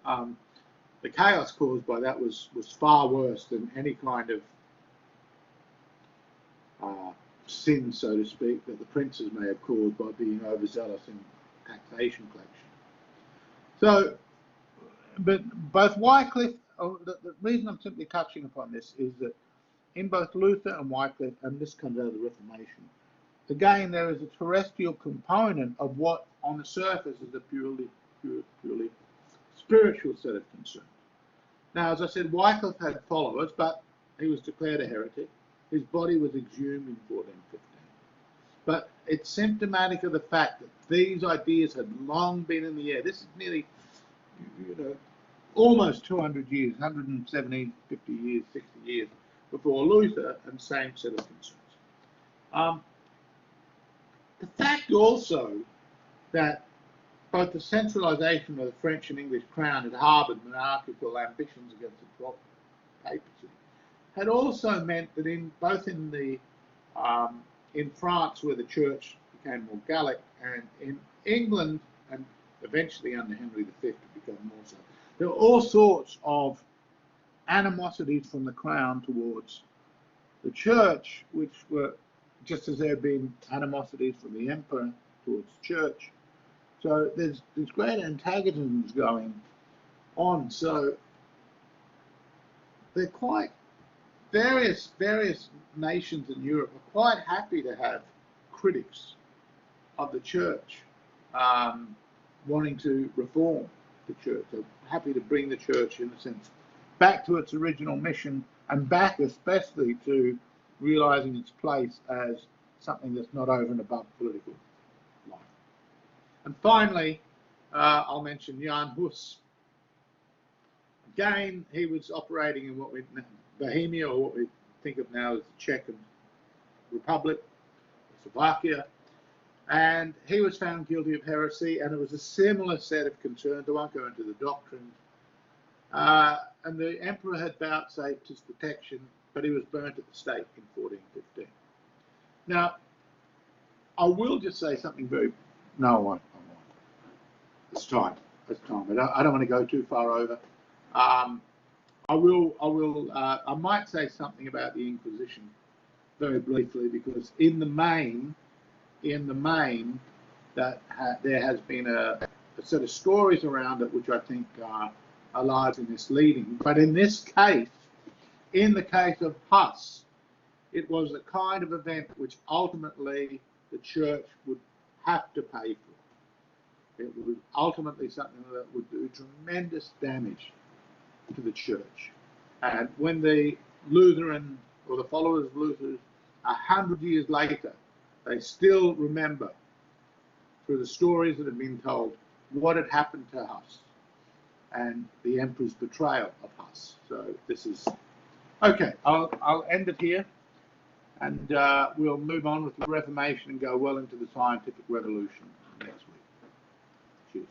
the chaos caused by that was far worse than any kind of sin, so to speak, that the princes may have caused by being overzealous in taxation collection. So, but both Wycliffe, the reason I'm simply touching upon this is that in both Luther and Wycliffe, and this comes out of the Reformation, again, there is a terrestrial component of what on the surface is a purely spiritual set of concerns. Now, as I said, Wycliffe had followers, but he was declared a heretic. His body was exhumed in 1415. But it's symptomatic of the fact that these ideas had long been in the air. This is nearly, almost 200 years, 170, 50 years, 60 years before Luther, and same set of concerns. The fact also that both the centralisation of the French and English crown had harboured monarchical ambitions against the papacy had also meant that in France, where the church became more Gallic, and in England, and eventually under Henry V it became more so, there were all sorts of animosities from the crown towards the church, which were just as there had been animosities from the emperor towards the church. So there's great antagonisms going on. So they're quite various nations in Europe are quite happy to have critics of the church wanting to reform the church. They're happy to bring the church, in a sense, back to its original mission, and back especially to realizing its place as something that's not over and above political life. And finally, I'll mention Jan Hus. Again, he was operating in what we Bohemia, or what we think of now as the Czech Republic, Slovakia, and he was found guilty of heresy, and it was a similar set of concerns. I won't go into the doctrines. And the emperor had vouchsafed his protection, but he was burnt at the stake in 1415. Now, I will just say something very... No, I won't. It's time. I don't want to go too far over. I might say something about the Inquisition very briefly, because in the main, that there has been a set of stories around it which I think are largely misleading. But in this case, in the case of Huss, it was a kind of event which ultimately the church would have to pay for. It was ultimately something that would do tremendous damage to the church. And when the Lutheran, or the followers of Luther, 100 years later, they still remember, through the stories that have been told, what had happened to Huss and the emperor's betrayal of Huss. So this is... Okay, I'll end it here, and we'll move on with the Reformation and go well into the scientific revolution next week. Cheers.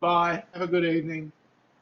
Bye. Have a good evening.